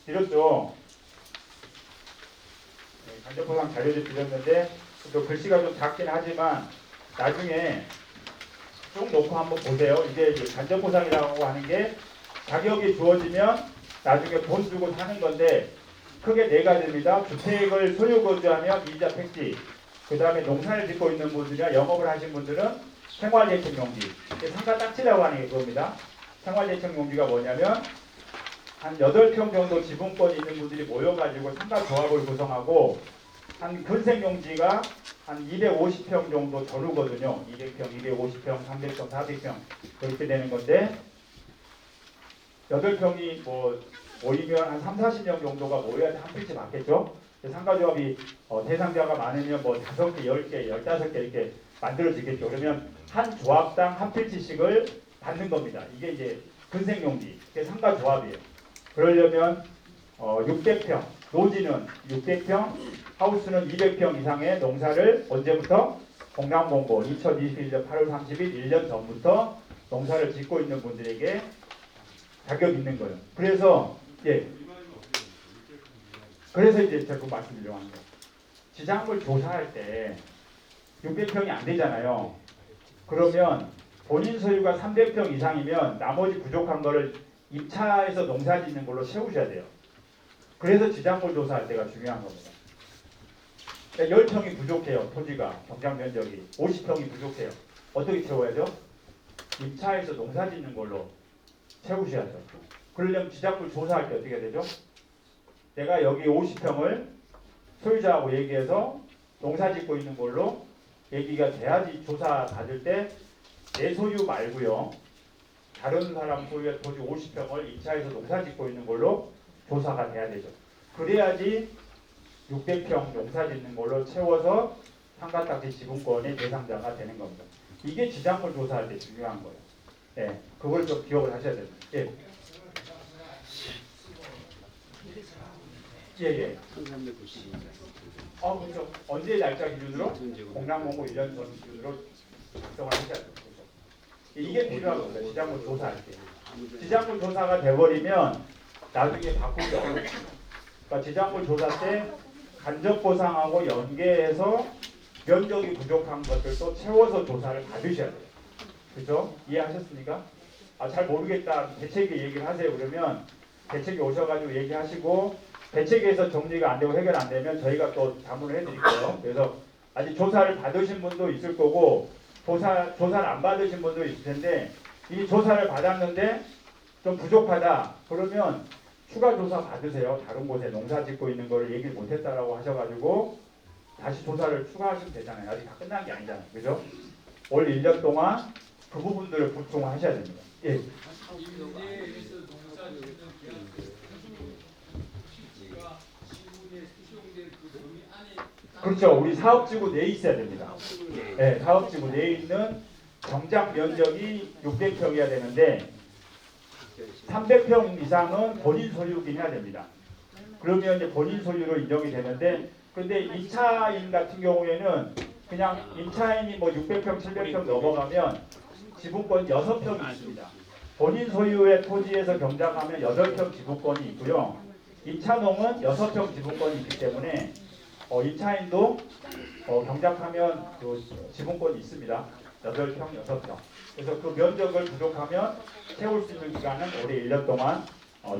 드렸죠. 간접보상 자료집 드렸는데 또 글씨가 좀 작긴 하지만 나중에 쭉 놓고 한번 보세요. 이게 간접보상이라고 하는 게 자격이 주어지면 나중에 돈 주고 사는 건데 크게 네 가지입니다. 주택을 소유 거주하며 이자 택지, 그 다음에 농사를 짓고 있는 분들이나 영업을 하신 분들은 생활예청용지, 상가 딱지라고 하는 게 그겁니다. 생활예청용지가 뭐냐면 한 8평 정도 지분권이 있는 분들이 모여가지고 상가 조합을 구성하고 한 근생용지가 한 250평 정도 전후거든요. 200평, 250평, 300평, 400평 그렇게 되는 건데 8평이 뭐 모이면 한 3, 40명 정도가 모여야 한 필지 맞겠죠? 상가조합이 대상자가 많으면 뭐 5개, 10개, 15개 이렇게 만들어지겠죠. 그러면 한 조합당 한 필지씩을 받는 겁니다. 이게 이제 근생용지, 이게 상가조합이에요. 그러려면 600평, 노지는 600평, 하우스는 200평 이상의 농사를 언제부터? 공람공고 2021년 8월 30일 1년 전부터 농사를 짓고 있는 분들에게 자격이 있는 거예요. 그래서 그래서 이제 제가 말씀드리려고 하는 거예요. 지작물 조사할 때 600평이 안 되잖아요. 그러면 본인 소유가 300평 이상이면 나머지 부족한 거를 입차해서 농사 짓는 걸로 채우셔야 돼요. 그래서 지작물 조사할 때가 중요한 겁니다. 그러니까 10평이 부족해요. 토지가 경장 면적이 50평이 부족해요. 어떻게 채워야죠? 입차해서 농사 짓는 걸로 채우셔야죠. 그러려면 지작물 조사할 때 어떻게 되죠? 내가 여기 50평을 소유자하고 얘기해서 농사 짓고 있는 걸로 얘기가 돼야지 조사 받을 때 내 소유 말고요. 다른 사람 소유의 토지 50평을 입차해서 농사 짓고 있는 걸로 조사가 돼야 되죠. 그래야지 600평 농사 짓는 걸로 채워서 상가딱지 지분권의 대상자가 되는 겁니다. 이게 지작물 조사할 때 중요한 거예요. 예, 그걸 좀 기억을 하셔야 됩니다. 예. 예.
1390.
그렇죠. 언제 날짜 기준으로? 공람공고 1년 전 기준으로 작성을 하셔야 돼요. 그렇죠. 이게 필요한 겁니다. 지작물 조사할 때. 지작물 조사가 돼버리면 나중에 바꾸죠. 그러니까 지작물 조사 때 간접보상하고 연계해서 면적이 부족한 것들도 채워서 조사를 받으셔야 돼요. 그렇죠? 이해하셨습니까? 잘 모르겠다 대책위 얘기를 하세요. 그러면 대책위 오셔가지고 얘기하시고 대책위에서 정리가 안 되고 해결 안 되면 저희가 또 자문을 해드릴게요. 그래서 아직 조사를 받으신 분도 있을 거고 조사를 안 받으신 분도 있을 텐데 이 조사를 받았는데 좀 부족하다 그러면 추가 조사 받으세요. 다른 곳에 농사 짓고 있는 거를 얘기를 못했다라고 하셔가지고 다시 조사를 추가하시면 되잖아요. 아직 다 끝난 게 아니잖아요. 그죠? 올 1년 동안 그 부분들을 보충하셔야 됩니다. 예.
임대에서 농사 짓는 실지가 지분에 수용될 그 범위 안에
그렇죠. 우리 사업지구 내에 있어야 됩니다. 네, 사업지구 내에 있는 정작 면적이 600평이어야 되는데 300평 이상은 본인 소유긴 해야 됩니다. 그러면 이제 본인 소유로 인정이 되는데 근데 2차인 같은 경우에는 그냥 임차인이 뭐 600평, 700평 넘어가면 지분권 6평이 있습니다. 본인 소유의 토지에서 경작하면 8평 지분권이 있고요. 임차농은 6평 지분권이 있기 때문에 임차인도 경작하면 그 지분권이 있습니다. 8평, 6평. 그래서 그 면적을 부족하면 채울 수 있는 기간은 올해 1년 동안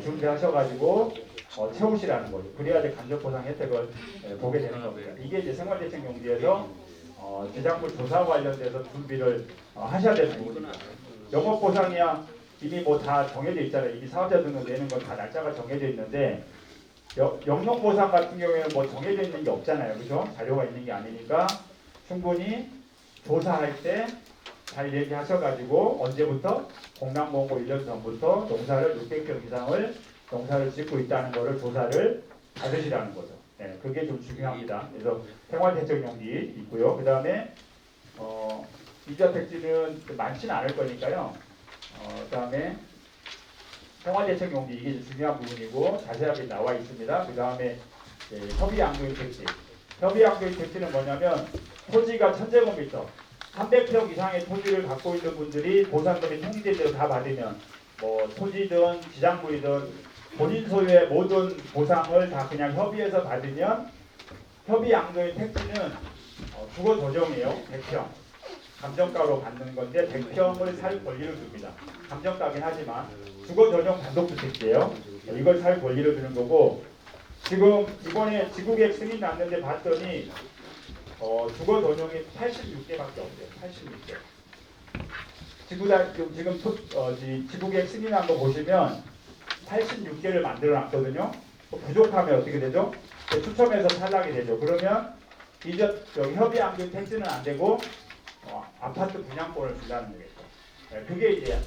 준비하셔가지고 채우시라는 거죠. 그래야 이제 간접보상 혜택을 보게 되는 겁니다. 이게 이제 생활대책용지에서 지작물 조사 관련돼서 준비를 하셔야 되는 부분입니다. 영업보상이야 이미 뭐 다 정해져 있잖아요. 이미 사업자 등록 내는 건 다 날짜가 정해져 있는데 영농보상 같은 경우에는 뭐 정해져 있는 게 없잖아요. 그죠? 자료가 있는 게 아니니까 충분히 조사할 때 잘 얘기하셔가지고 언제부터 공랑공고 1년 전부터 농사를 600평 이상을 농사를 짓고 있다는 것을 조사를 받으시라는 거죠. 네, 그게 좀 중요합니다. 그래서 생활대책용지 있고요. 그 다음에 이자 택지는 많지는 않을 거니까요. 그 다음에 생활대책용지 이게 중요한 부분이고 자세하게 나와 있습니다. 그 다음에 협의양도인 택지. 협의양도인 택지는 뭐냐면 토지가 1000제곱미터 300평 이상의 토지를 갖고 있는 분들이 보상금이 통지된 대로 다 받으면 뭐 토지든 지장물이든 본인 소유의 모든 보상을 다 그냥 협의해서 받으면 협의양도인 택지는 주거 조정이에요. 100평. 감정가로 받는 건데 100평을 살 권리를 줍니다. 감정가긴 하지만 주거 조정 단독주택지예요. 이걸 살 권리를 주는 거고 지금 이번에 지구계획 승인 났는데 봤더니 주거 전용이 86개밖에 없대요. 86개. 지금 지구계획 승인한 거 보시면 86개를 만들어놨거든요. 부족하면 어떻게 되죠? 추첨해서 탈락이 되죠. 그러면 이제 협의양도인 택지는 안 되고 아파트 분양권을 준다는 거겠죠. 네, 그게 이제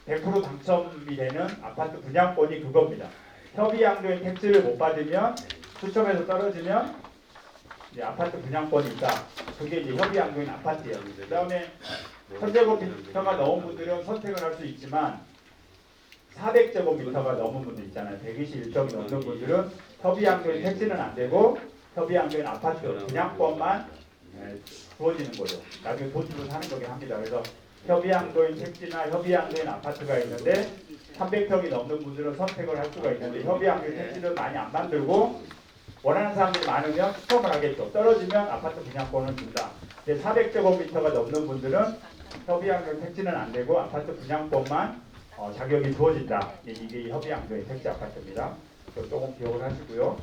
100% 당첨이 되는 아파트 분양권이 그겁니다. 협의양도인 택지를 못 받으면 추첨해서 떨어지면 이제 아파트 분양권이 있다. 그게 이제 협의양도인 아파트예요. 그 다음에 1000제곱미터가 넘은 분들은 선택을 할 수 있지만 400제곱미터가 넘은 분들 있잖아요. 121평이 넘는 분들은 협의양도인 택지는 안 되고 협의양도인 아파트 분양권만 주어지는 거죠. 나중에 돈 주고 사는 거긴 합니다. 그래서 협의양도인 택지나 협의양도인 아파트가 있는데 300평이 넘는 분들은 선택을 할 수가 있는데 협의양도인 택지는 많이 안 만들고 원하는 사람들이 많으면 추첨을 하겠죠. 떨어지면 아파트 분양권을 준다. 400제곱미터가 넘는 분들은 협의양도인 택지는 안 되고 아파트 분양권만 자격이 주어진다. 이게 협의양도인 택지 아파트입니다. 조금 기억을 하시고요.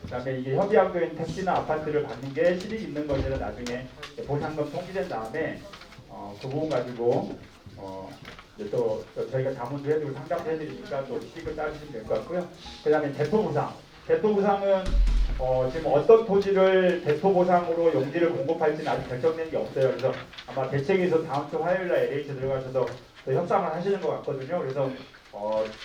그 다음에 이게 협의양도인 택지나 아파트를 받는 게 실익 있는 것들은 나중에 보상금 통지된 다음에 그 부분 가지고 또 저희가 자문도 해드리고 상담도 해드리니까 또 실익을 따지시면 될 것 같고요. 그 다음에 대토보상. 대토보상은 지금 어떤 토지를 대토보상으로 용지를 공급할지는 아직 결정된 게 없어요. 그래서 아마 대책에서 다음 주 화요일날 LH 들어가셔서 또 협상을 하시는 것 같거든요. 그래서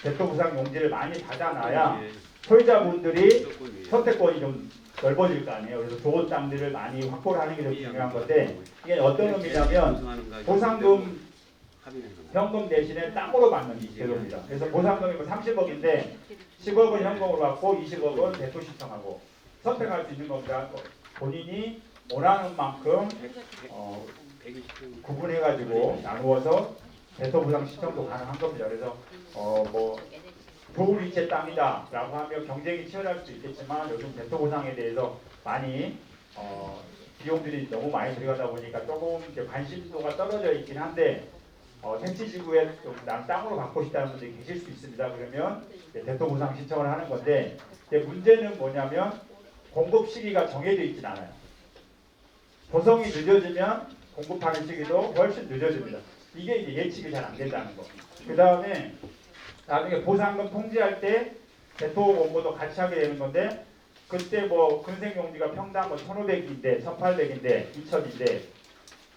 대토보상 용지를 많이 받아놔야 소유자분들이 선택권이 좀 넓어질 거 아니에요. 그래서 좋은 땅들을 많이 확보를 하는 게 좀 중요한 건데 이게 어떤 의미냐면 보상금 현금 대신에 땅으로 받는 제도입니다. 그래서 보상금이 30억인데 10억은 현금으로 받고 20억은 대토 신청하고 선택할 수 있는 겁니다. 본인이 원하는 만큼 구분해가지고 나누어서 대토 보상 신청도 가능한 겁니다. 그래서 뭐 좋은 위치의 땅이다라고 하면 경쟁이 치열할 수 있겠지만 요즘 대토 보상에 대해서 많이 비용들이 너무 많이 들어가다 보니까 조금 관심도가 떨어져 있긴 한데 택지지구에 난 땅으로 갖고 싶다는 분들이 계실 수 있습니다. 그러면 대토보상 신청을 하는 건데 이제 문제는 뭐냐면 공급 시기가 정해져 있진 않아요. 조성이 늦어지면 공급하는 시기도 훨씬 늦어집니다. 이게 이제 예측이 잘 안 된다는 거. 그 다음에 나중에 보상금 통지할 때 대토 원고도 같이 하게 되는 건데 그때 뭐 근생용지가 평당 뭐 1,500인데 1,800인데 2,000인데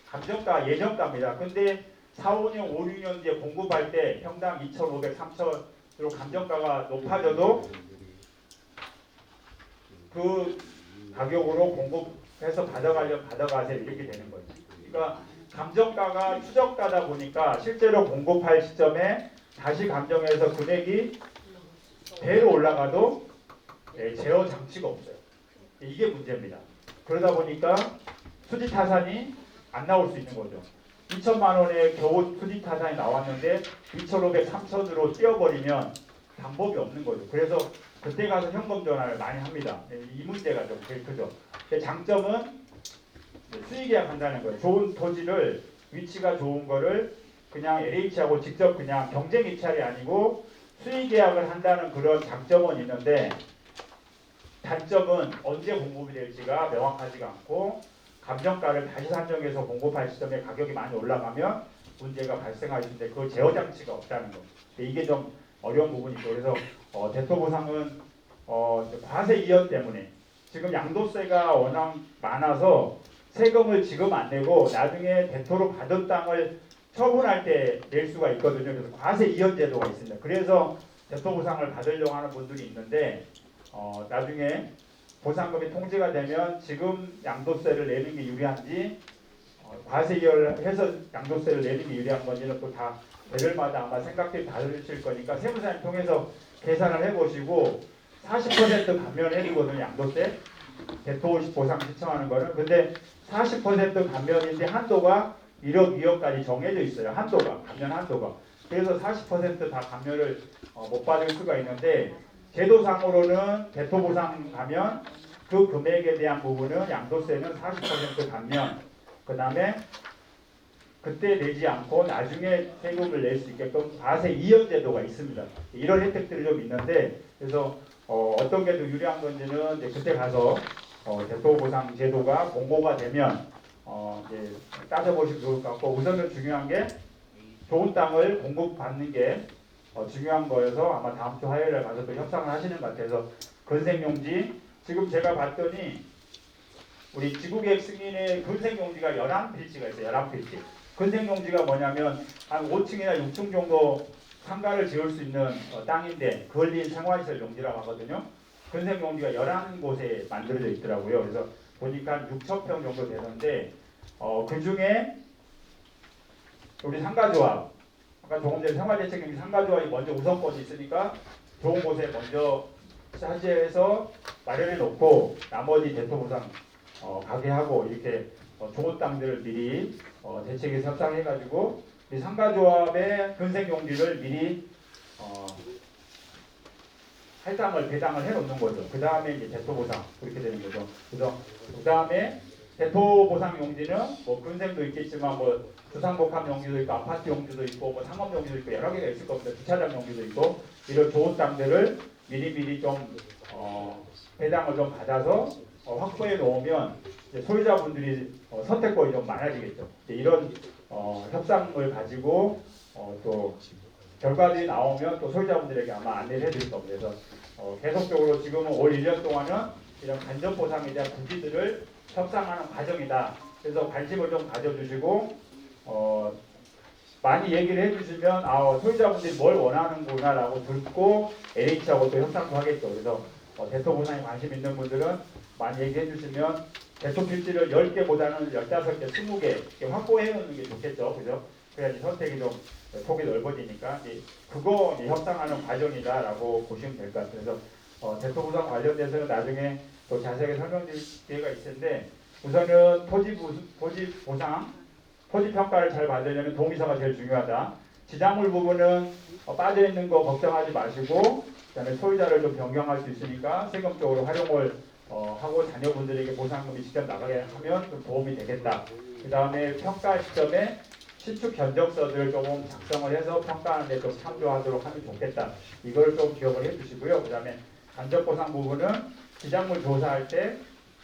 감정가 예정가입니다. 근데 4, 5년, 5, 6년 뒤에 공급할 때 평당 2,500, 3,000으로 감정가가 높아져도 그 가격으로 공급해서 받아가려면 받아가세요. 이렇게 되는 거죠. 그러니까 감정가가 추적가다 보니까 실제로 공급할 시점에 다시 감정해서 금액이 배로 올라가도 제어 장치가 없어요. 이게 문제입니다. 그러다 보니까 수지타산이 안 나올 수 있는 거죠. 2천만 원에 겨우 수지타산이 나왔는데 2,500, 3,000으로 뛰어버리면 방법이 없는 거죠. 그래서 그때 가서 현금 전환을 많이 합니다. 이 문제가 좀 제일 크죠. 장점은 수의계약 한다는 거예요. 좋은 토지를 위치가 좋은 거를 그냥 LH하고 직접 그냥 경쟁 입찰이 아니고 수의계약을 한다는 그런 장점은 있는데 단점은 언제 공급이 될지가 명확하지가 않고 감정가를 다시 산정해서 공급할 시점에 가격이 많이 올라가면 문제가 발생할 수 있는데 그 제어 장치가 없다는 거. 이게 좀 어려운 부분이 있고 그래서 대토보상은 과세 이연 때문에 지금 양도세가 워낙 많아서 세금을 지금 안 내고 나중에 대토로 받은 땅을 처분할 때 낼 수가 있거든요. 그래서 과세 이연 제도가 있습니다. 그래서 대토보상을 받으려고 하는 분들이 있는데 나중에 보상금이 통지가 되면 지금 양도세를 내는 게 유리한지 과세 이연을 해서 양도세를 내는 게 유리한 건지는 또 다 배별마다 아마 생각들이 다르실 거니까 세무사님 통해서 계산을 해보시고 40% 감면해주거든요. 양도세 대토 보상 신청하는 거는. 근데 40% 감면인데 한도가 1억, 2억까지 정해져 있어요. 한도가 감면 한도가. 그래서 40% 다 감면을 못 받을 수가 있는데 제도상으로는 대토보상 가면 그 금액에 대한 부분은 양도세는 40% 감면 그 다음에 그때 내지 않고 나중에 세금을 낼 수 있게끔 과세 이연 제도가 있습니다. 이런 혜택들이 좀 있는데 그래서 어떤 게 더 유리한 건지는 이제 그때 가서 대토보상 제도가 공고가 되면 이제 따져보시면 좋을 것 같고 우선은 중요한 게 좋은 땅을 공급받는 게 중요한 거여서 아마 다음 주 화요일에 가서 또 협상을 하시는 것 같아서 근생용지 지금 제가 봤더니 우리 지구계획 승인의 근생용지가 11필지가 있어요. 11필지. 근생용지가 뭐냐면 한 5층이나 6층 정도 상가를 지을 수 있는 땅인데 근린 생활시설 용지라고 하거든요. 근생용지가 11곳에 만들어져 있더라고요. 그래서 보니까 6,000평 정도 되는데 그 중에 우리 상가조합 아까 조금 전에 생활대책령이 상가조합이 먼저 우선권이 있으니까 좋은 곳에 먼저 차지해서 마련해 놓고 나머지 대토보상 가게 하고 이렇게 좋은 땅들을 미리 대책에서 협상해 가지고 이 상가조합의 근생용지를 미리 할당을 배당을 해 놓는 거죠. 그 다음에 이제 대토보상 그렇게 되는 거죠. 그래서 그 다음에 대토보상 용지는 뭐 근생도 있겠지만 뭐 주상복합 용지도 있고 아파트 용지도 있고 뭐 상업 용지도 있고 여러 개가 있을 겁니다. 주차장 용지도 있고 이런 좋은 땅들을 미리 좀 배당을 좀 받아서 확보해 놓으면 이제 소유자분들이 선택권이 좀 많아지겠죠. 이런 협상을 가지고 또 결과들이 나오면 또 소유자분들에게 아마 안내를 해드릴 겁니다. 그래서 계속적으로 지금은 올 1년 동안은 이런 간접보상에 대한 부지들을 협상하는 과정이다. 그래서 관심을 좀 가져주시고 많이 얘기를 해주시면 소유자분들이 뭘 원하는구나라고 듣고 LH하고 또 협상도 하겠죠. 그래서 대토보상에 관심 있는 분들은 많이 얘기해 주시면 대토필지를 10개보다는 15개, 20개 확보해 놓는 게 좋겠죠. 그죠? 그래야지 선택이 좀 폭이 넓어지니까 그거 협상하는 과정이다라고 보시면 될 것 같아요. 그래서 대토보상 관련돼서는 나중에 또 자세하게 설명드릴 기회가 있을 텐데 우선은 토지 보상, 토지 평가를 잘 받으려면 동의서가 제일 중요하다. 지장물 부분은 빠져있는 거 걱정하지 마시고 그다음에 소유자를 좀 변경할 수 있으니까 세금적으로 활용을 하고 자녀분들에게 보상금이 직접 나가게 하면 좀 도움이 되겠다. 그 다음에 평가 시점에 신축 견적서들을 조금 작성을 해서 평가하는 데 좀 참조하도록 하면 좋겠다. 이걸 좀 기억을 해주시고요. 그 다음에 간접보상 부분은 지작물 조사할 때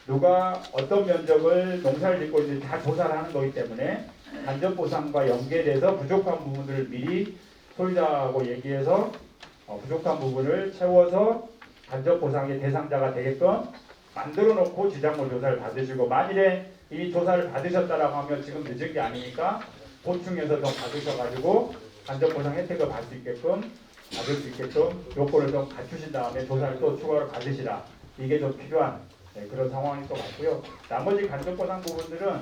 누가 어떤 면적을 농사를 짓고 있는지 다 조사를 하는 거기 때문에 간접보상과 연계돼서 부족한 부분들을 미리 소유자하고 얘기해서 부족한 부분을 채워서 간접보상의 대상자가 되게끔 만들어 놓고 지작물 조사를 받으시고, 만일에 이미 조사를 받으셨다라고 하면 지금 늦은 게 아니니까 보충해서 좀 받으셔가지고 간접보상 혜택을 받을 수 있게끔 요건을 좀 갖추신 다음에 조사를 또 추가로 받으시라. 이게 좀 필요한 그런 상황인 것 같고요. 나머지 간접보상 부분들은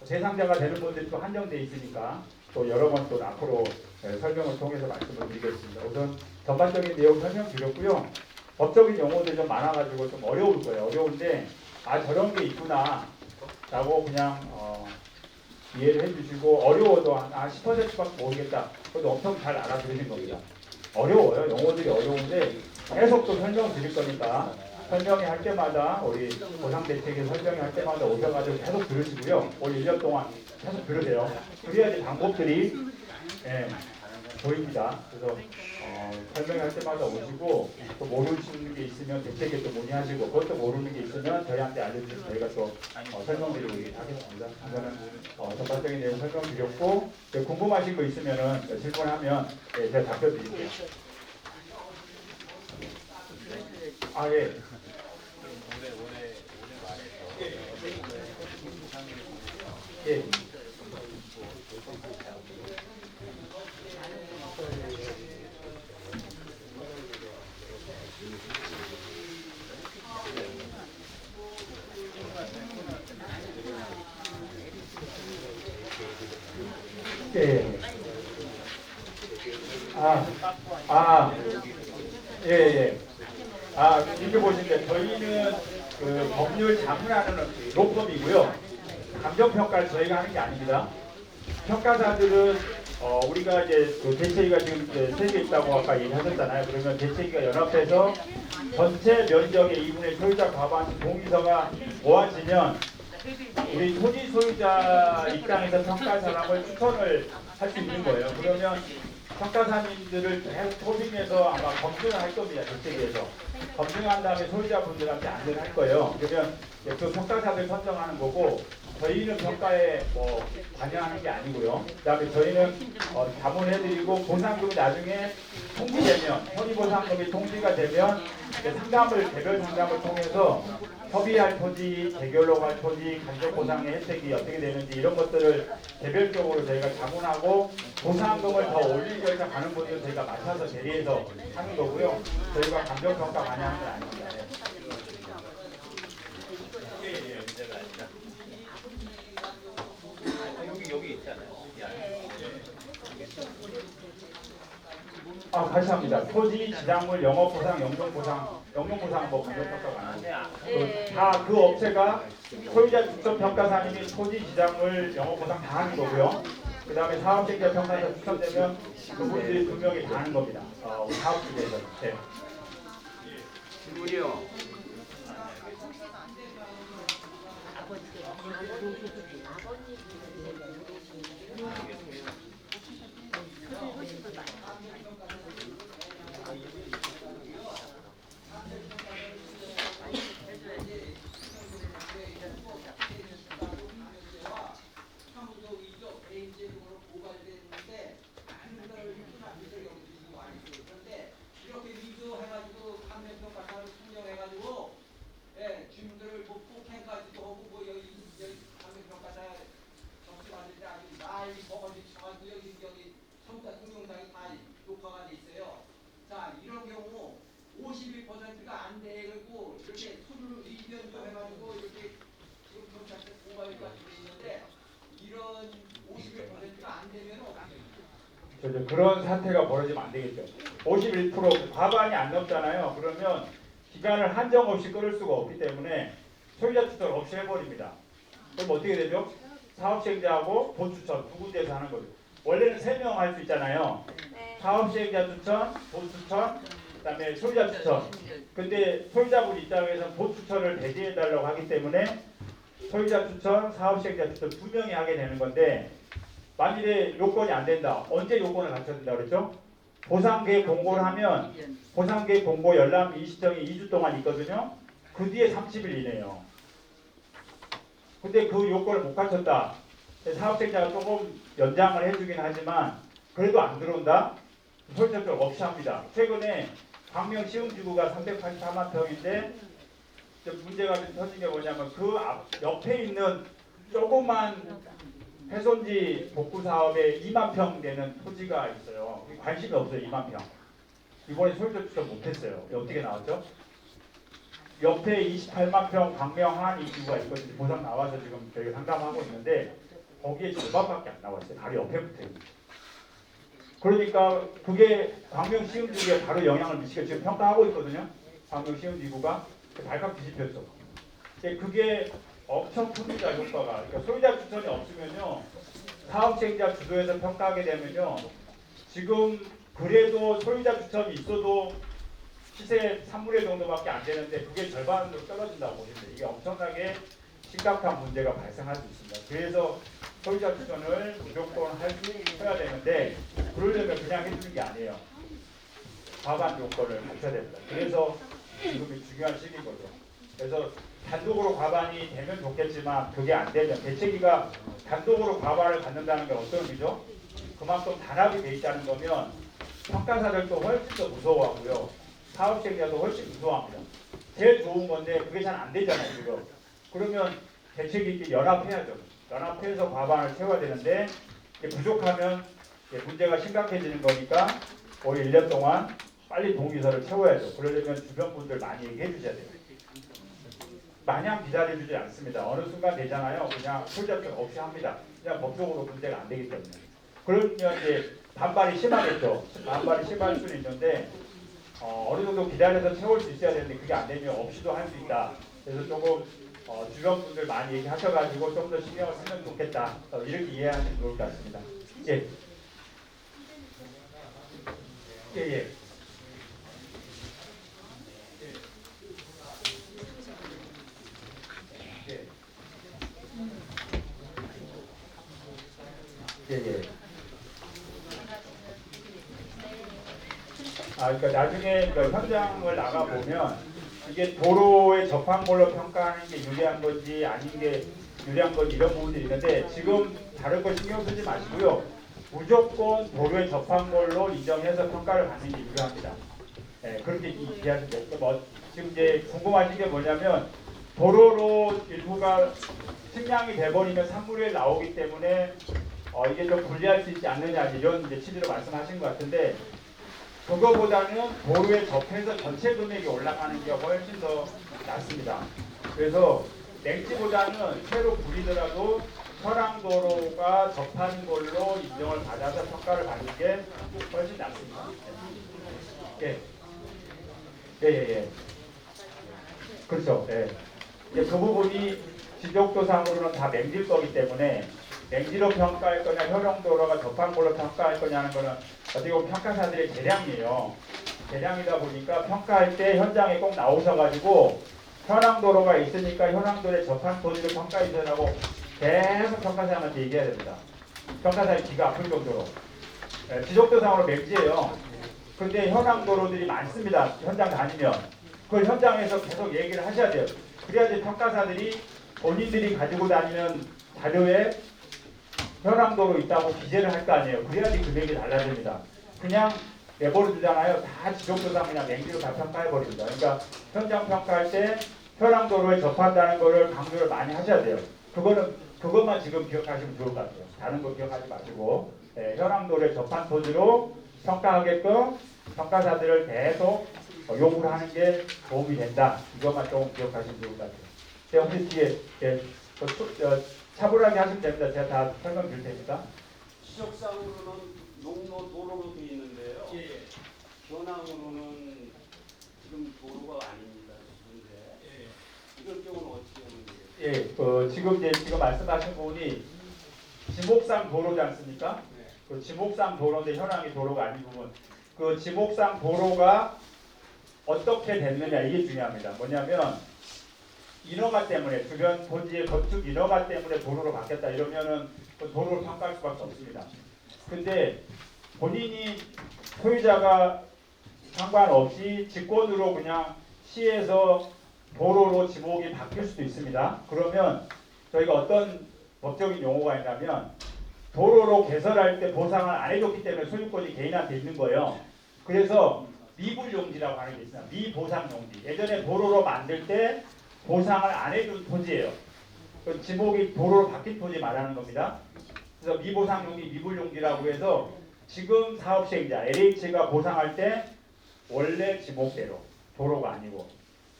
대상자가 되는 분들이 또 한정돼 있으니까 또 여러 번 또 앞으로 설명을 통해서 말씀을 드리겠습니다. 우선 전반적인 내용 설명드렸고요. 법적인 용어들이 좀 많아가지고 좀 어려울 거예요. 어려운데 저런 게 있구나 라고 그냥 이해를 해주시고, 어려워도 한 10%밖에 모르겠다. 그래도 엄청 잘 알아들으신 겁니다. 어려워요. 용어들이 어려운데 계속 또 설명 드릴 거니까 설명회 할 때마다 우리 보상대책에 설명회 할 때마다 오셔가지고 계속 들으시고요. 올 1년 동안 계속 들으세요. 그래야지 방법들이 보입니다. 그래서 설명할 때마다 오시고 또 모르시는 게 있으면 대책에 또 문의하시고, 그것도 모르는 게 있으면 저희한테 알려주시면 저희가 또 설명드리고 하겠습니다. 이거는 전반적인 내용 설명드렸고, 궁금하신 거 있으면은 질문하면 제가 답변드릴게요. 예. 예. 예. 예. 이렇게 보시면 저희는 그 법률 자문하는 로펌이고요. 감정평가를 저희가 하는 게 아닙니다. 평가사들은 우리가 이제 그 대책위가 지금 3개 있다고 아까 얘기하셨잖아요. 그러면 대책위가 연합해서 전체 면적의 2분의 1 소유자 과반 동의서가 모아지면 우리 토지 소유자 입장에서 평가 사람을 추천을 할 수 있는 거예요. 그러면 평가사님들을 계속 토빙해서 아마 검증을 할 겁니다. 대책위에서 검증한 다음에 소유자분들한테 안내를 할 거예요. 그러면 그 평가사들 선정하는 거고, 저희는 평가에 관여하는 게 아니고요. 그다음에 저희는 자문해드리고, 보상금이 나중에 통지되면, 현위보상금이 통지가 되면 개별 상담을 통해서 협의할 토지, 재결로 할 토지, 간접보상의 혜택이 어떻게 되는지 이런 것들을 개별적으로 저희가 자문하고, 보상금을 더 올리기 위해서 가는 분들 저희가 맡아서 대리해서 하는 거고요. 저희가 감정평가 많이 하는 건 아닙니다.
여기 있잖아요.
다시 합니다. 토지, 지작물, 영업보상, 영농보상 뭐 감정평가가 안 하고 다 그 업체가 소유자 직접평가사님이 토지, 지작물, 영업보상 다 하는 거고요. 그 다음에 사업계획자 평가사 추천되면 그분들이 2명이 다 하는 겁니다. 사업주에서. 네.
질문이요.
그런 사태가 벌어지면 안 되겠죠. 51% 과반이 안 넘잖아요. 그러면 기간을 한정 없이 끌을 수가 없기 때문에 소유자 추천 없이 해버립니다. 그럼 어떻게 되죠? 사업시행자하고 보추천 두 군데에서 하는 거죠. 원래는 3명 할 수 있잖아요. 사업시행자 추천, 보추천, 그다음에 소유자 추천. 근데 소유자분 입장에서 보추천을 배제해달라고 하기 때문에 소유자 추천, 사업시행자 추천 2명이 하게 되는 건데, 만일에 요건이 안 된다. 언제 요건을 갖춰야 된다 그랬죠? 보상계획 공고를 하면 보상계획 공고 열람 이시정이 2주 동안 있거든요. 그 뒤에 30일이네요. 근데 그 요건을 못 갖췄다. 사업자가 조금 연장을 해주긴 하지만 그래도 안 들어온다? 설득력 없이 합니다. 최근에 광명 시흥지구가 384만 평인데 문제가 좀 터진 게 뭐냐면 그 앞 옆에 있는 조그만 훼손지 복구 사업에 2만 평 되는 토지가 있어요. 관심이 없어요. 2만 평. 이번에 소유자 추적 못했어요. 어떻게 나왔죠? 옆에 28만 평 광명 하나님 기구가 있거든요. 보상 나와서 지금 저희가 상담하고 있는데 거기에 절반밖에 안 나왔어요. 바로 옆에 붙어 있는. 그러니까 그게 광명 시흥지구에 바로 영향을 미치게 지금 평가하고 있거든요. 광명 시흥지구가 발칵 뒤집혔죠. 그게 엄청 큽니다. 효과가. 그러니까 소유자 추천이 없으면요. 사업시행자 주도에서 평가하게 되면요. 지금 그래도 소유자 추천이 있어도 시세 3분의 정도밖에 안 되는데 그게 절반으로 떨어진다고 보시면 이게 엄청나게 심각한 문제가 발생할 수 있습니다. 그래서 소유자 추천을 무조건 해야 되는데 그러려면 그냥 해주는 게 아니에요. 과반 요건을 갖춰야 됩니다. 그래서 지금이 중요한 시기인 거죠. 그래서 단독으로 과반이 되면 좋겠지만 그게 안 되면 대책위가 단독으로 과반을 갖는다는 게 어떤 의미죠? 그만큼 단합이 돼 있다는 거면 평가사들도 훨씬 더 무서워하고요. 사업시행자도 훨씬 무서워합니다. 제일 좋은 건데 그게 잘 안 되잖아요. 지금. 그러면 대책이 있게 연합해야죠. 연합해서 과반을 채워야 되는데 부족하면 문제가 심각해지는 거니까 올 1년 동안 빨리 동의서를 채워야죠. 그러려면 주변 분들 많이 얘기해 주셔야 돼요. 마냥 기다려주지 않습니다. 어느 순간 되잖아요. 그냥 소유자증 없이 합니다. 그냥 법적으로 문제가 안 되기 때문에. 그러면 이제 반발이 심하겠죠. 반발이 심할 수는 있는데 어느 정도 기다려서 채울 수 있어야 되는데 그게 안 되면 없이도 할 수 있다. 그래서 조금 주변 분들 많이 얘기하셔가지고 좀 더 신경을 쓰면 좋겠다. 이렇게 이해하시면 좋을 것 같습니다. 예. 예. 예. 그러니까 나중에 그 현장을 나가 보면 이게 도로에 접한 걸로 평가하는 게 유리한 건지 아닌 게 유리한 건지 이런 부분들이 있는데 지금 다른 거 신경 쓰지 마시고요. 무조건 도로에 접한 걸로 인정해서 평가를 받는 게 유리합니다. 네, 그렇게 이해하시면 돼요. 지금 이제 궁금하신 게 뭐냐면 도로로 일부가 측량이 돼버리면 산물에 나오기 때문에 이게 좀 불리할 수 있지 않느냐 이런 이제 취지로 말씀하신 것 같은데 그거보다는 도로에 접해서 전체 금액이 올라가는 게 훨씬 더 낫습니다. 그래서 냉지보다는 새로 부리더라도 현황도로가 접한 걸로 인정을 받아서 평가를 받는 게 훨씬 낫습니다. 예. 그렇죠. 예. 그 부분이 지적도상으로는 다 맹질 거기 때문에 맹지로 평가할 거냐 현황도로가 접한 걸로 평가할 거냐는 거는 어떻게 보면 평가사들의 계량이에요. 계량이다 보니까 평가할 때 현장에 꼭 나오셔가지고 현황도로가 있으니까 현황도로에 접한 토지를 평가해 주라고 계속 평가사한테 얘기해야 됩니다. 평가사의 귀가 아플 정도로. 지적도상으로 맹지예요. 근데 현황도로들이 많습니다. 현장 다니면. 그걸 현장에서 계속 얘기를 하셔야 돼요. 그래야지 평가사들이 본인들이 가지고 다니는 자료에 현황도로 있다고 기재를 할 거 아니에요. 그래야지 금액이 달라집니다. 그냥 내버려 두잖아요. 다 지적도상 그냥 맹지로 다 평가해 버립니다. 그러니까 현장 평가할 때 현황도로에 접한다는 거를 강조를 많이 하셔야 돼요. 그것만 지금 기억하시면 좋을 것 같아요. 다른 거 기억하지 마시고 현황도로에 접한 토지로 평가하게끔 평가사들을 계속 요구를 하는 게 도움이 된다. 이것만 조금 기억하시면 좋을 것 같아요. 혹시 뒤에 차분하게 하시면 됩니다. 제가 다 설명드릴 테니까.
지적상으로는 농로 도로로 되어 있는데요. 현황으로는 지금 도로가 아닙니다. 그런데 이럴 경우는 어떻게 하는 거예요?
지금 말씀하신 부분이 지목상 도로지 않습니까? 그 지목상 도로인데 현황이 도로가 아닌 부분. 그 지목상 도로가 어떻게 됐느냐 이게 중요합니다. 뭐냐면 인허가 때문에 주변 본지의 건축 인허가 때문에 도로로 바뀌었다 이러면은 그 도로를 평가할 수밖에 없습니다. 근데 본인이 소유자가 상관없이 직권으로 그냥 시에서 도로로 지목이 바뀔 수도 있습니다. 그러면 저희가 어떤 법적인 용어가 있냐면 도로로 개설할 때 보상을 안 해줬기 때문에 소유권이 개인한테 있는 거예요. 그래서 미불용지라고 하는 게 있습니다. 미보상용지. 예전에 도로로 만들 때 보상을 안 해준 토지예요. 그 지목이 도로로 바뀐 토지 말하는 겁니다. 그래서 미보상용지, 미불용지라고 해서 지금 사업 시행자 LH가 보상할 때 원래 지목대로 도로가 아니고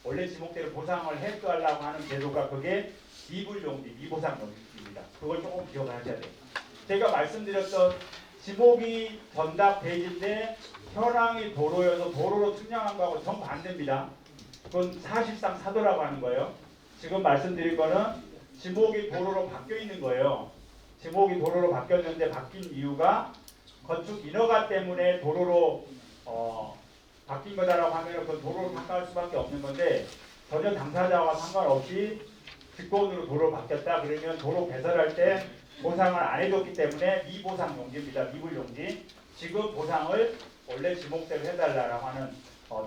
원래 지목대로 보상을 해달라고 하는 제도가 그게 미불용지, 미보상용지입니다. 그걸 조금 기억하셔야 돼요. 제가 말씀드렸던 지목이 전답 대지인데 현황이 도로여서 도로로 측량한 거하고 정반대입니다. 그건 사실상 사도라고 하는 거예요. 지금 말씀드린 거는 지목이 도로로 바뀌어 있는 거예요. 지목이 도로로 바뀌었는데 바뀐 이유가 건축 인허가 때문에 도로로 바뀐 거다라고 하면 그 도로로 평가할 수밖에 없는 건데 전혀 당사자와 상관없이 직권으로 도로로 바뀌었다 그러면 도로 개설할 때 보상을 안 해줬기 때문에 미보상 용지입니다. 미불용지. 지금 보상을 원래 지목대로 해달라고 하는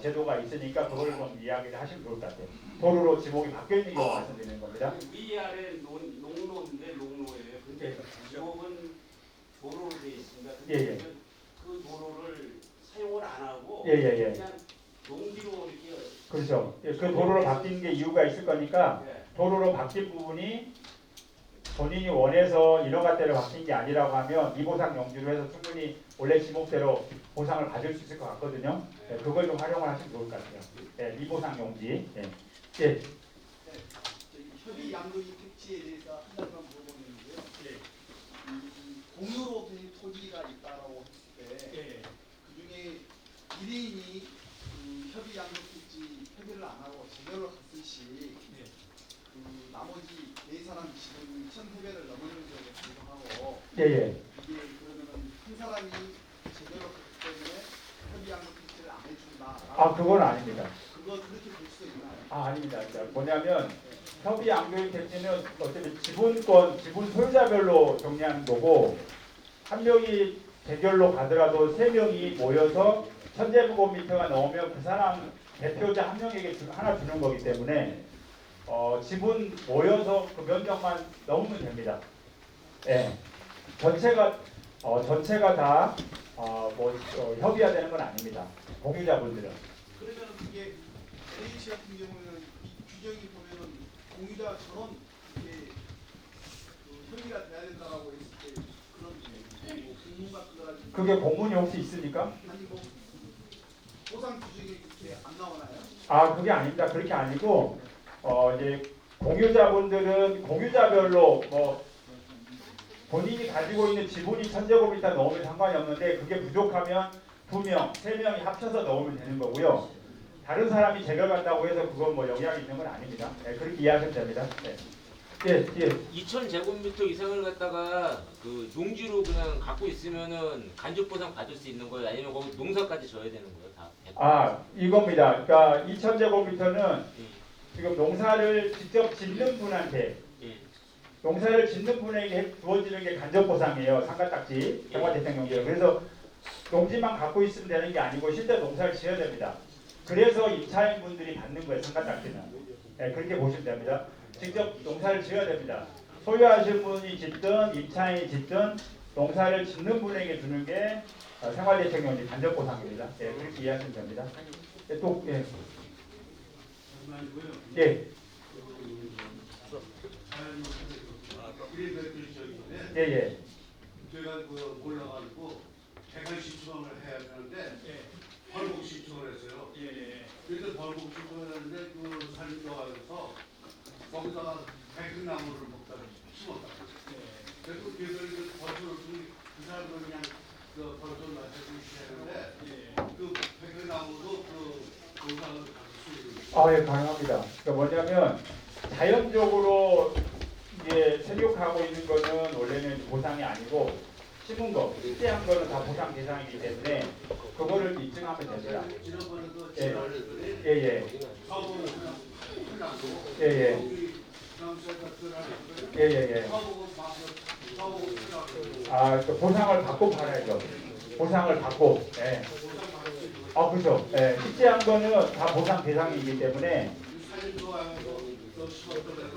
제도가 있으니까 그걸 좀 이야기를 하시면 좋을 것 같아요. 도로로 지목이 바뀌어 있는 경우 말씀드리는 겁니다.
위아래 농로인데 농로예요. 근데 지목은 도로로 되어 있습니다. 근데 그 도로를 사용을 안 하고 그냥 농지로 이렇게
그렇죠. 그 도로로 바뀐 게 이유가 있을 거니까 도로로 바뀐 부분이 본인이 원해서 인허가 때로 바뀐 게 아니라고 하면 미보상 용지로 해서 충분히 원래 지목대로 보상을 받을 수 있을 것 같거든요. 그걸 좀 활용을 하시면 좋을 것 같아요. 미보상 용지.
협의 양도인 택지에 대해서 한 가지만 물어보는데요. 공유로 된 토지가 있다라고 했을 때 그중에 1인이 협의 양도 택지 협의를 안 하고 재결을 갔을 시 나머지 4사람 지금 1,900을 넘는 적에 불구하고 이게 그러면은 한 사람이 제대로 갔기 때문에 협의 양도 택지를 안 해준다.
그건 아닙니다.
그거 그렇게 볼 수 있나요?
아닙니다. 그러니까 뭐냐면 협의 양도인 택지는 어차피 지분권, 지분 소유자별로 정리하는 거고 한 명이 대결로 가더라도 3명이 모여서 1000제곱미터가 넘으면 그 사람 대표자 한 명에게 하나 주는 거기 때문에 지분 모여서 그 면적만 넘으면 됩니다. 전체가 다 협의해야 되는 건 아닙니다. 공유자분들은.
그러면 이게 LH 같은 경우는 이 규정이 보면은 공유자처럼 이게 협의가 돼야 된다라고 했을 때 그런 뭐 공문 같은 거 가지고
그게 공문이 혹시 있습니까?
아니 뭐 보상 규정이 그렇게 안 나오나요?
그게 아닙니다. 그렇게 아니고 이제 공유자분들은 공유자별로 본인이 가지고 있는 지분이 1000제곱미터 넘으면 상관이 없는데 그게 부족하면 2명, 3명이 합쳐서 넣으면 되는 거고요. 다른 사람이 재결간다고 해서 그건 영향이 있는 건 아닙니다. 그렇게 이해하시면 됩니다.
2000제곱미터 이상을 갖다가 그 농지로 그냥 갖고 있으면은 간접보상 받을 수 있는 거예요? 아니면 거기 농사까지 져야 되는 거예요? 다?
이겁니다. 그러니까 2000제곱미터는 지금 농사를 직접 짓는 분한테 농사를 짓는 분에게 주어지는 게 간접보상이에요. 상가딱지, 경과대상용지예요. 그래서 농지만 갖고 있으면 되는 게 아니고 실제 농사를 지어야 됩니다. 그래서 임차인 분들이 받는 거예요. 상가딱지는. 그렇게 보시면 됩니다. 직접 농사를 지어야 됩니다. 소유하신 분이 짓든 임차인이 짓든 농사를 짓는 분에게 주는 게 생활대책용지 간접보상입니다. 그렇게 이해하시면 됩니다.
제가 올라가지고 180층을 해야 되는데 벌금 신청을 했어요. 그래서 벌금 신청을 했는데 그 살림도와서 거기다가 백나무를 먹다 심었다. 그래서 걔들이 벌초를 그 사람들 그냥 벌초 맞춰주시는데 그 백나무도 그 보상을 받을 수 있는.
가능합니다. 그러니까 뭐냐면 자연적으로 이게 생육하고 있는 거는 원래는 보상이 아니고 심은 거, 실제한 거는 다 보상 대상이기 때문에 그거를 입증하면 됩니다.
지난번에도
예.
끝나고
예.
여기 남세사트라는
예.
사고가 끝나고
아, 그 보상을 받고 팔아야죠. 보상을 받고. 예. 아, 그렇죠. 예. 실제한 거는 다 보상 대상이기 때문에.
사진 좋아해서 너 심었더라도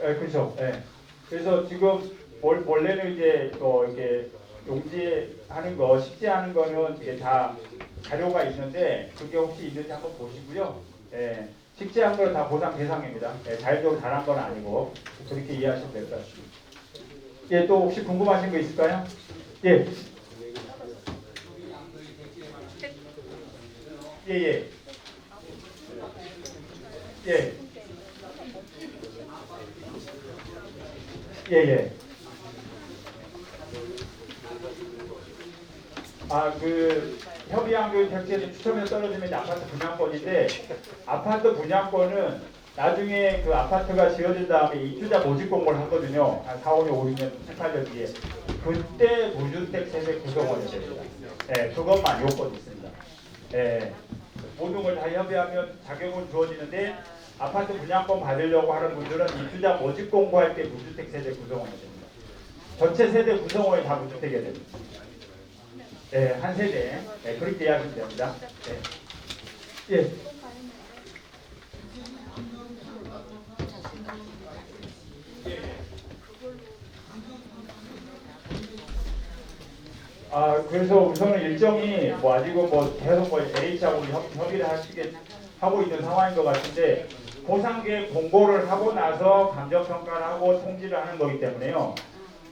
예, 그렇죠. 예. 그래서 지금 원래는 이제 또 이렇게 용지하는 거, 식재하는 거는 이게 다 자료가 있는데 그게 혹시 있는지 한번 보시고요. 예. 식재한 거는 다 보상 대상입니다. 예, 자율적으로 잘한 건 아니고 그렇게 이해하시면 될 것 같습니다. 예, 또 혹시 궁금하신 거 있을까요? 예. 예. 아, 그 협의한 택지에서 추첨에서 떨어지면 이제 아파트 분양권인데 아파트 분양권은 나중에 그 아파트가 지어진 다음에 입주자 모집 공고를 하거든요. 한 4, 5년, 5, 6년, 7, 8년 뒤에. 그때 무주택 세대 구성원이 됩니다. 예, 그것만 요건이 있습니다. 예, 모든 걸 다 협의하면 자격은 주어지는데 아파트 분양권 받으려고 하는 분들은 입주자 모집 공고할 때 무주택 세대 구성원이 됩니다. 전체 세대 구성원이 다 무주택이 됩니다. 예, 한 세대. 예, 그렇게 이해하시면 됩니다. 예. 예. 아, 그래서 우선은 일정이 뭐 아직은 뭐 계속 뭐 LH하고 협의를 하고 있는 상황인 것 같은데 보상계획 공고를 하고 나서 감정평가를 하고 통지를 하는 거기 때문에요.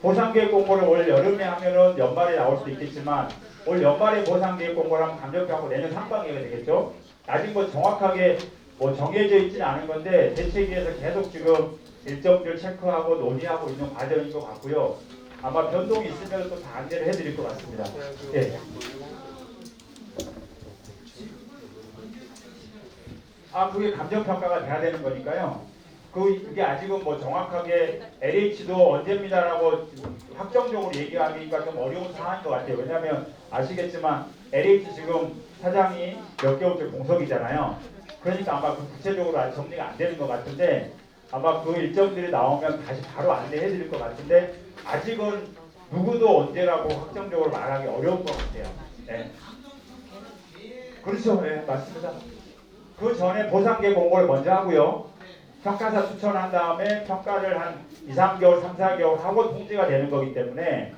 보상계획 공고를 올 여름에 하면은 연말에 나올 수도 있겠지만 올 연말에 보상계획 공고를 하면 감정평가하고 내년 상반기가 되겠죠. 아직 뭐 정확하게 뭐 정해져 있지는 않은 건데 대책위에서 계속 지금 일정들 체크하고 논의하고 있는 과정인 것 같고요. 아마 변동이 있으면 또 다 안내를 해드릴 것 같습니다. 예. 아, 그게 감정평가가 돼야 되는 거니까요. 그게 아직은 뭐 정확하게 LH도 언제입니다라고 확정적으로 얘기하기가 좀 어려운 상황인 것 같아요. 왜냐하면 아시겠지만 LH 지금 사장이 몇 개월째 공석이잖아요. 그러니까 아마 그 구체적으로 아직 정리가 안 되는 것 같은데 아마 그 일정들이 나오면 다시 바로 안내해 드릴 것 같은데 아직은 누구도 언제라고 확정적으로 말하기 어려운 것 같아요. 네. 그렇죠. 네, 맞습니다. 그 전에 보상계획 공고를 먼저 하고요. 평가사 추천한 다음에 평가를 한 2, 3개월, 3, 4개월 하고 통지가 되는 거기 때문에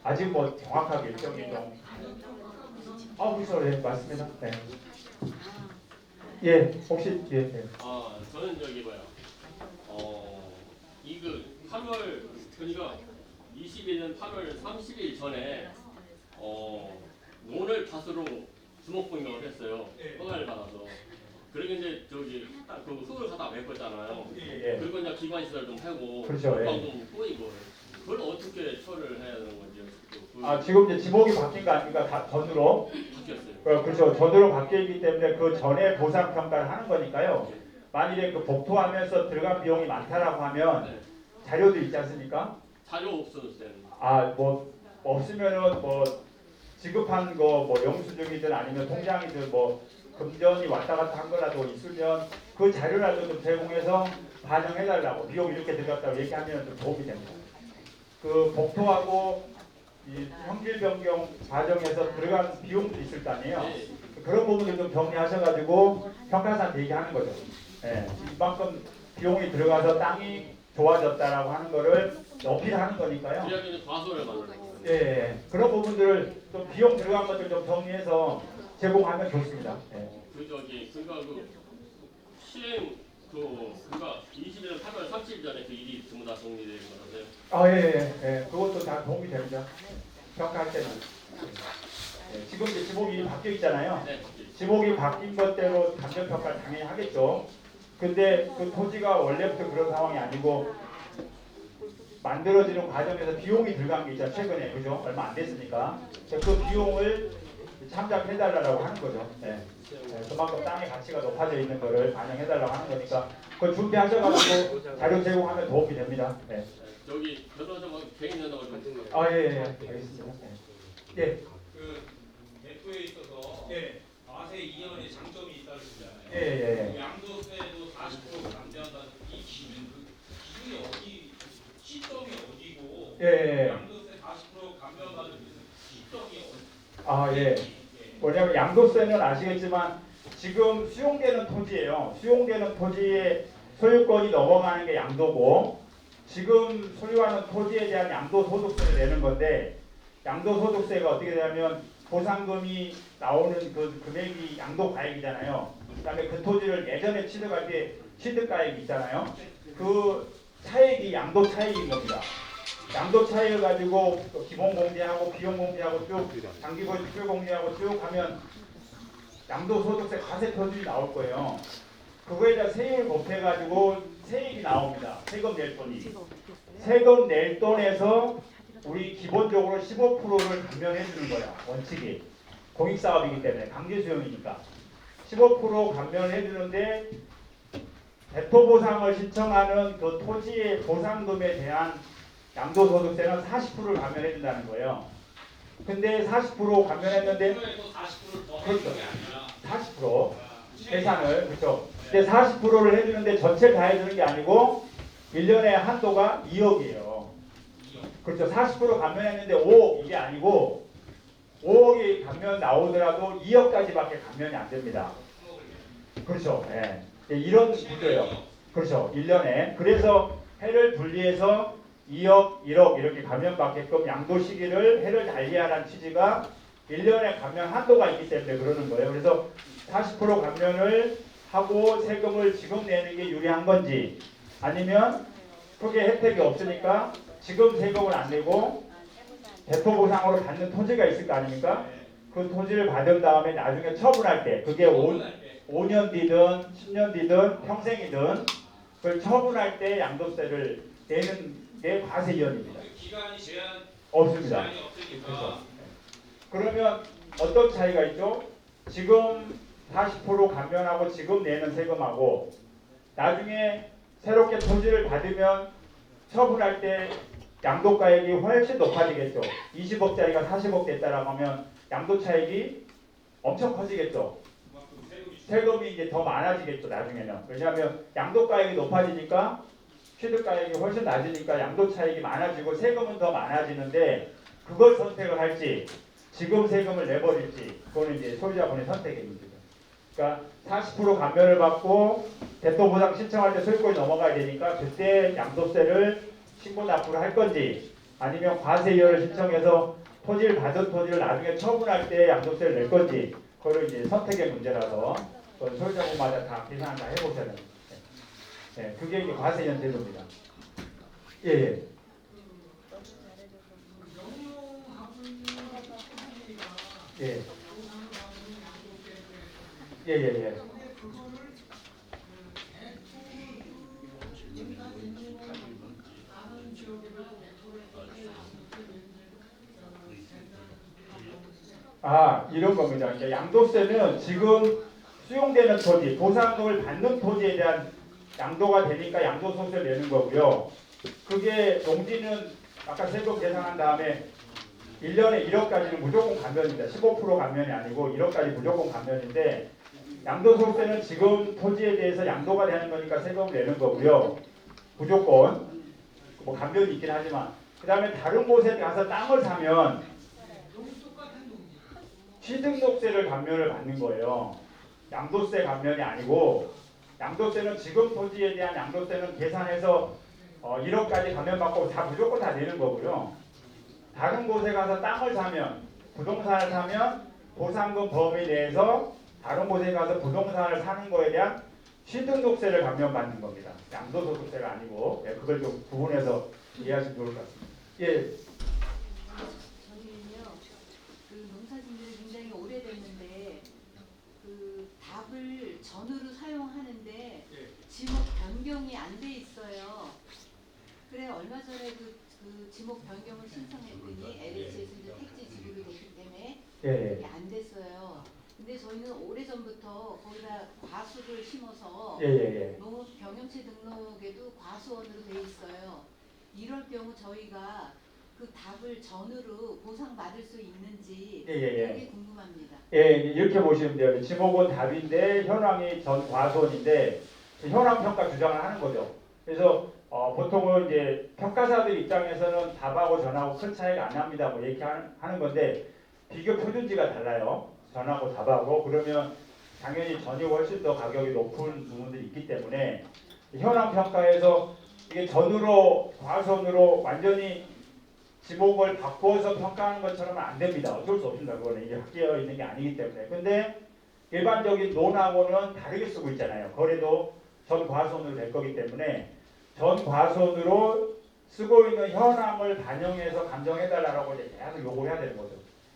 아직 뭐 정확하게 일정이 좀 그렇죠. 네, 맞습니다. 네. 예, 혹시 예.
저는 저기 이그 8월 그러니까 21년 8월 30일 전에 논을 탓으로 주목공격을 했어요. 허가를 받아서. 그리고 이제 저기 딱 그 흙을 갖다 메꿨잖아요. 그리고 이제 기관 시설 좀 하고
그렇죠.
좀 꼬이고 그걸 어떻게 처리를 해야 되는 건지.
지금 이제 지목이 바뀐 거 아닙니까? 다 전으로.
바뀌었어요.
그렇죠. 전으로 바뀌기 때문에 그 전에 보상 평가를 하는 거니까요. 만일에 그 복토하면서 들어간 비용이 많다라고 하면 자료도 있지 않습니까?
자료 없어졌어요.
뭐 없으면은 뭐 지급한 거 뭐 영수증이든 아니면 통장이든 뭐 금전이 왔다 갔다 한 거라도 있으면 그 자료라도 좀 제공해서 반영해달라고 비용 이렇게 들어갔다고 얘기하면 좀 도움이 됩니다. 그 복토하고 이 형질 변경 과정에서 들어간 비용도 있을 거 아니에요. 그런 부분을 좀 정리하셔가지고 평가사한테 얘기하는 거죠. 예, 이만큼 비용이 들어가서 땅이 좋아졌다라고 하는 거를 어필하는 거니까요.
그래야지 과소를 만들고.
예, 그런 부분들을 좀 비용 들어간 것들 좀 정리해서 제공하면 좋습니다. 예.
그 시행 그러니까 21년 8월 30일 전에 그 일이 전부 다 정리되는 거라서요.
그것도 다 도움이 됩니다. 평가할 때는. 지금 이제 지목이 바뀌어 있잖아요.
네.
지목이 바뀐 것대로 감정평가를 당연히 하겠죠. 근데 그 토지가 원래부터 그런 상황이 아니고 만들어지는 과정에서 비용이 들어간 게 있잖아요. 최근에 그죠? 얼마 안 됐으니까 그 비용을 참작해달라고 하는 거죠. 그만큼 땅의 가치가 높아져 있는 거를 반영해달라고 하는 거니까 그걸 준비하셔가지고 자료 제공하면 도움이 됩니다.
저기 변호사가 개인 연락을 좀.
알겠습니다.
그 대표에 있어서 과세 이전의 장점이 있다고 그러잖아요. 양도세도
아, 예. 뭐냐면 양도세는 아시겠지만 지금 수용되는 토지예요. 수용되는 토지의 소유권이 넘어가는 게 양도고 지금 소유하는 토지에 대한 양도소득세를 내는 건데 양도소득세가 어떻게 되냐면 보상금이 나오는 그 금액이 양도가액이잖아요. 그다음에 그 토지를 예전에 취득할 때 취득가액이 있잖아요. 그 차액이 양도차익인 겁니다. 양도차익을 가지고 기본공제하고 비용공제하고 쭉 장기공제하고 쭉 하면 양도소득세 과세표준이 나올 거예요. 그거에다 세율 곱해가지고 세액이 나옵니다. 세금 낼 돈이. 세금 낼 돈에서 우리 기본적으로 15%를 감면해 주는 거야. 원칙이. 공익사업이기 때문에 강제수용이니까. 15% 감면해 주는데 대토보상을 신청하는 그 토지의 보상금에 대한 양도소득세는 40%를 감면해 준다는 거예요. 근데 40% 감면했는데
40%를 더
그렇죠.
해주는 게 아니라
40% 계산을 그렇죠. 근데 40%를 해주는데 전체 다 해주는 게 아니고 1년에 한도가 2억이에요. 그렇죠. 40% 감면했는데 5억 이게 아니고 5억이 감면 나오더라도 2억까지밖에 감면이 안 됩니다. 그렇죠. 예. 이런 구조예요. 그렇죠. 1년에. 그래서 해를 분리해서 2억, 1억 이렇게 감면받게끔 양도 시기를 해를 달리하라는 취지가 1년에 감면 한도가 있기 때문에 그러는 거예요. 그래서 40% 감면을 하고 세금을 지금 내는 게 유리한 건지 아니면 크게 혜택이 없으니까 지금 세금을 안 내고 대토보상으로 받는 토지가 있을 거 아닙니까? 그 토지를 받은 다음에 나중에 처분할 때 그게 5년 뒤든 10년 뒤든 평생이든 그걸 처분할 때 양도세를 내는 게 과세이원입니다.
기간이 제한
없습니다.
제한이 없으니까
그러면 어떤 차이가 있죠? 지금 40% 감면하고 지금 내는 세금하고 나중에 새롭게 토지를 받으면 처분할 때 양도가액이 훨씬 높아지겠죠. 20억짜리가 40억 됐다라고 하면 양도 차익이 엄청 커지겠죠. 세금이 이제 더 많아지겠죠. 나중에는. 왜냐하면 양도가액이 높아지니까 취득가액이 훨씬 낮으니까 양도 차익이 많아지고 세금은 더 많아지는데 그걸 선택을 할지 지금 세금을 내버릴지 그거는 이제 소유자분의 선택의 문제죠. 그러니까 40% 감면을 받고 대토보상 신청할 때 소유권이 넘어가야 되니까 그때 양도세를 신고 납부를 할 건지 아니면 과세이율을 신청해서 토지를 받은 토지를 나중에 처분할 때 양도세를 낼 건지 그거를 이제 선택의 문제라서 소유자분마다 다 계산 다 해보셔야 됩니다. 네, 그게 이제 과세이율 제도입니다. 예, 예. 예. 예, 예, 예. 아, 이런 겁니다. 그러니까 양도세는 지금 수용되는 토지, 보상금을 받는 토지에 대한 양도가 되니까 양도소득세를 내는 거고요. 그게 농지는 아까 세금 계산한 다음에 1년에 1억까지는 무조건 감면입니다. 15% 감면이 아니고 1억까지 무조건 감면인데 양도소득세는 지금 토지에 대해서 양도가 되는 거니까 세금을 내는 거고요. 무조건 뭐 감면이 있긴 하지만 그 다음에 다른 곳에 가서 땅을 사면 취등록세를 감면을 받는 거예요. 양도세 감면이 아니고 양도세는 지금 토지에 대한 양도세는 계산해서 1억까지 감면받고 다 무조건 다 내는 거고요. 다른 곳에 가서 땅을 사면 부동산을 사면 보상금 범위 내에서 다른 곳에 가서 부동산을 사는 거에 대한 취등록세를 감면받는 겁니다. 양도소득세가 아니고 그걸 좀 구분해서 이해하시면 좋을 것 같습니다. 예.
저희는요, 그 농사짓는 굉장히 오래됐는데 그 답을 전으로 사용하는데 지목 변경이 안 돼 있어요. 그래 얼마 전에 그 지목 변경을 신청했더니 LH에서 이제 택지 지급이 됐기 때문에 이게 안 됐어요. 근데 저희는 오래전부터 거기다 과수를 심어서 농업 경영체 등록에도 과수원으로 돼 있어요. 이럴 경우 저희가 그 답을 전으로 보상받을 수 있는지 그게 궁금합니다.
예, 이렇게 보시면 돼요. 지목은 답인데 현황이 전 과수원인데 현황 평가 주장을 하는 거죠. 그래서 보통은 이제 평가사들 입장에서는 답하고 전하고 큰 차이가 안 납니다. 뭐 얘기하는 건데 비교 표준지가 달라요. 전하고 답하고. 그러면 당연히 전이 훨씬 더 가격이 높은 부분들이 있기 때문에 현황 평가에서 이게 전으로 과선으로 완전히 지목을 바꿔서 평가하는 것처럼은 안 됩니다. 어쩔 수 없습니다. 그거는 이게 확되어 있는 게 아니기 때문에. 근데 일반적인 논하고는 다르게 쓰고 있잖아요. 거래도 전 과선으로 될 거기 때문에 전 과선으로 쓰고 있는 현황을 반영해서 감정해달라고 이제 계속 요구해야 되는 거죠.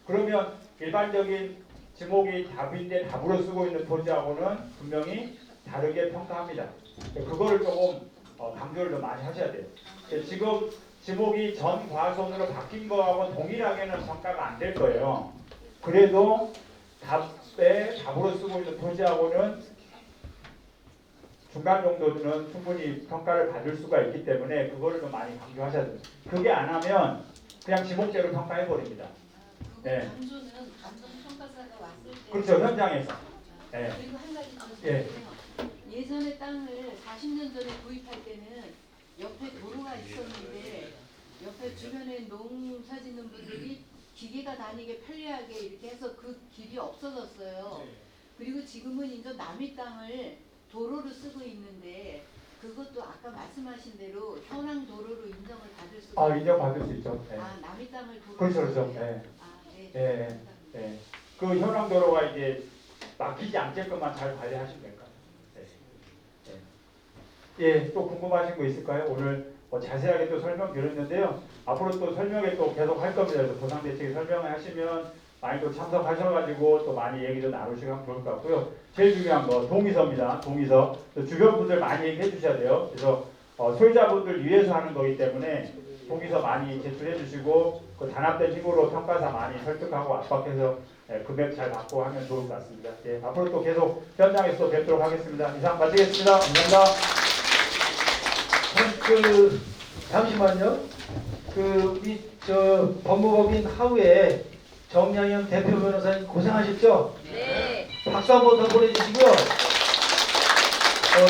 그러면 일반적인 지목이 답인데 답으로 쓰고 있는 토지하고는 분명히 다르게 평가합니다. 그거를 조금 강조를 좀 많이 하셔야 돼요. 지금 지목이 전 과선으로 바뀐 거하고 동일하게는 평가가 안 될 거예요. 그래도 답으로 쓰고 있는 토지하고는 중간 정도는 충분히 평가를 받을 수가 있기 때문에 그거를 좀 많이 강조하셔야 돼요. 그게 안 하면 그냥 지목대로 평가해 버립니다. 네.
감조는 감정 평가사가 왔을 때
그렇죠. 현장에서. 네.
그리고 한 가지 더
예.
있는데요. 예전에 땅을 40년 전에 구입할 때는 옆에 도로가 있었는데 옆에 주변에 농사 짓는 분들이 기계가 다니게 편리하게 이렇게 해서 그 길이 없어졌어요. 그리고 지금은 이제 남의 땅을 도로로 쓰고 있는데 그것도 아까 말씀하신 대로 현황 도로로 인정을 받을 수가
인정받을 수 있죠. 네.
남의 땅을 도로로
그렇죠.
쓰는
네.
거예요? 네.
네. 네. 그 현황 도로가 이제 막히지 않게끔만 잘 관리하시면 될 것 같아요. 네. 예, 또 궁금하신 거 있을까요? 오늘 자세하게 또 설명드렸는데요. 앞으로 또 설명에 또 계속 할 겁니다. 그래서 보상대책에 설명을 하시면 많이 또 참석하셔가지고 또 많이 얘기도 나누시고 하면 좋을 것 같고요. 제일 중요한 거 동의서입니다. 동의서. 주변 분들 많이 얘기해 주셔야 돼요. 그래서 소유자분들 위해서 하는 거기 때문에 동의서 많이 제출해 주시고 그 단합된 힘으로 평가사 많이 설득하고 압박해서 금액 잘 받고 하면 좋을 것 같습니다. 예, 앞으로 또 계속 현장에서 또 뵙도록 하겠습니다. 이상 마치겠습니다. 감사합니다.
잠시만요. 우리 법무법인 하우에 정양현 대표 변호사님 고생하셨죠?
네.
박수 한번 더 보내주시고요.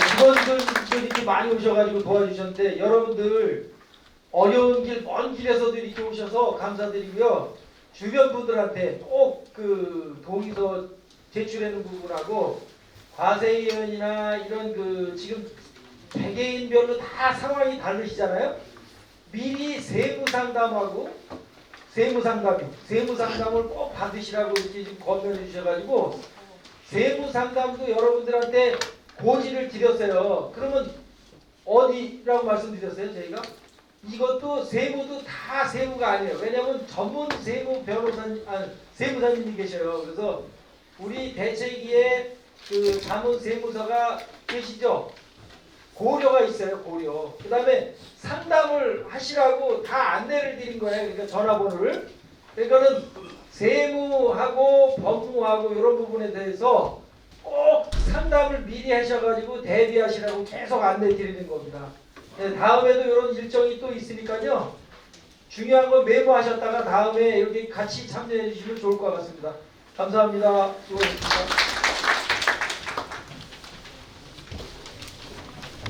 직원들이 이렇게 많이 오셔가지고 도와주셨는데 여러분들 어려운 길, 먼 길에서도 이렇게 오셔서 감사드리고요. 주변 분들한테 꼭 동의서 제출하는 부분하고 과세의원이나 이런 지금 개개인별로 다 상황이 다르시잖아요. 미리 세무상담을 꼭 받으시라고 이렇게 지금 권면해 주셔가지고 세무상담도 여러분들한테 고지를 드렸어요. 그러면 어디라고 말씀드렸어요 저희가? 이것도 세무도 다 세무가 아니에요. 왜냐하면 전문 세무 세무사님이 계셔요. 그래서 우리 대체기에 자문 세무서가 계시죠? 고려가 있어요. 고려. 그 다음에 상담을 하시라고 다 안내를 드린 거예요. 그러니까 전화번호를. 그러니까는 세무하고 법무하고 이런 부분에 대해서 꼭 상담을 미리 하셔가지고 대비하시라고 계속 안내 드리는 겁니다. 네, 다음에도 이런 일정이 또 있으니까요. 중요한 건 메모하셨다가 다음에 이렇게 같이 참여해 주시면 좋을 것 같습니다. 감사합니다. 수고하셨습니다.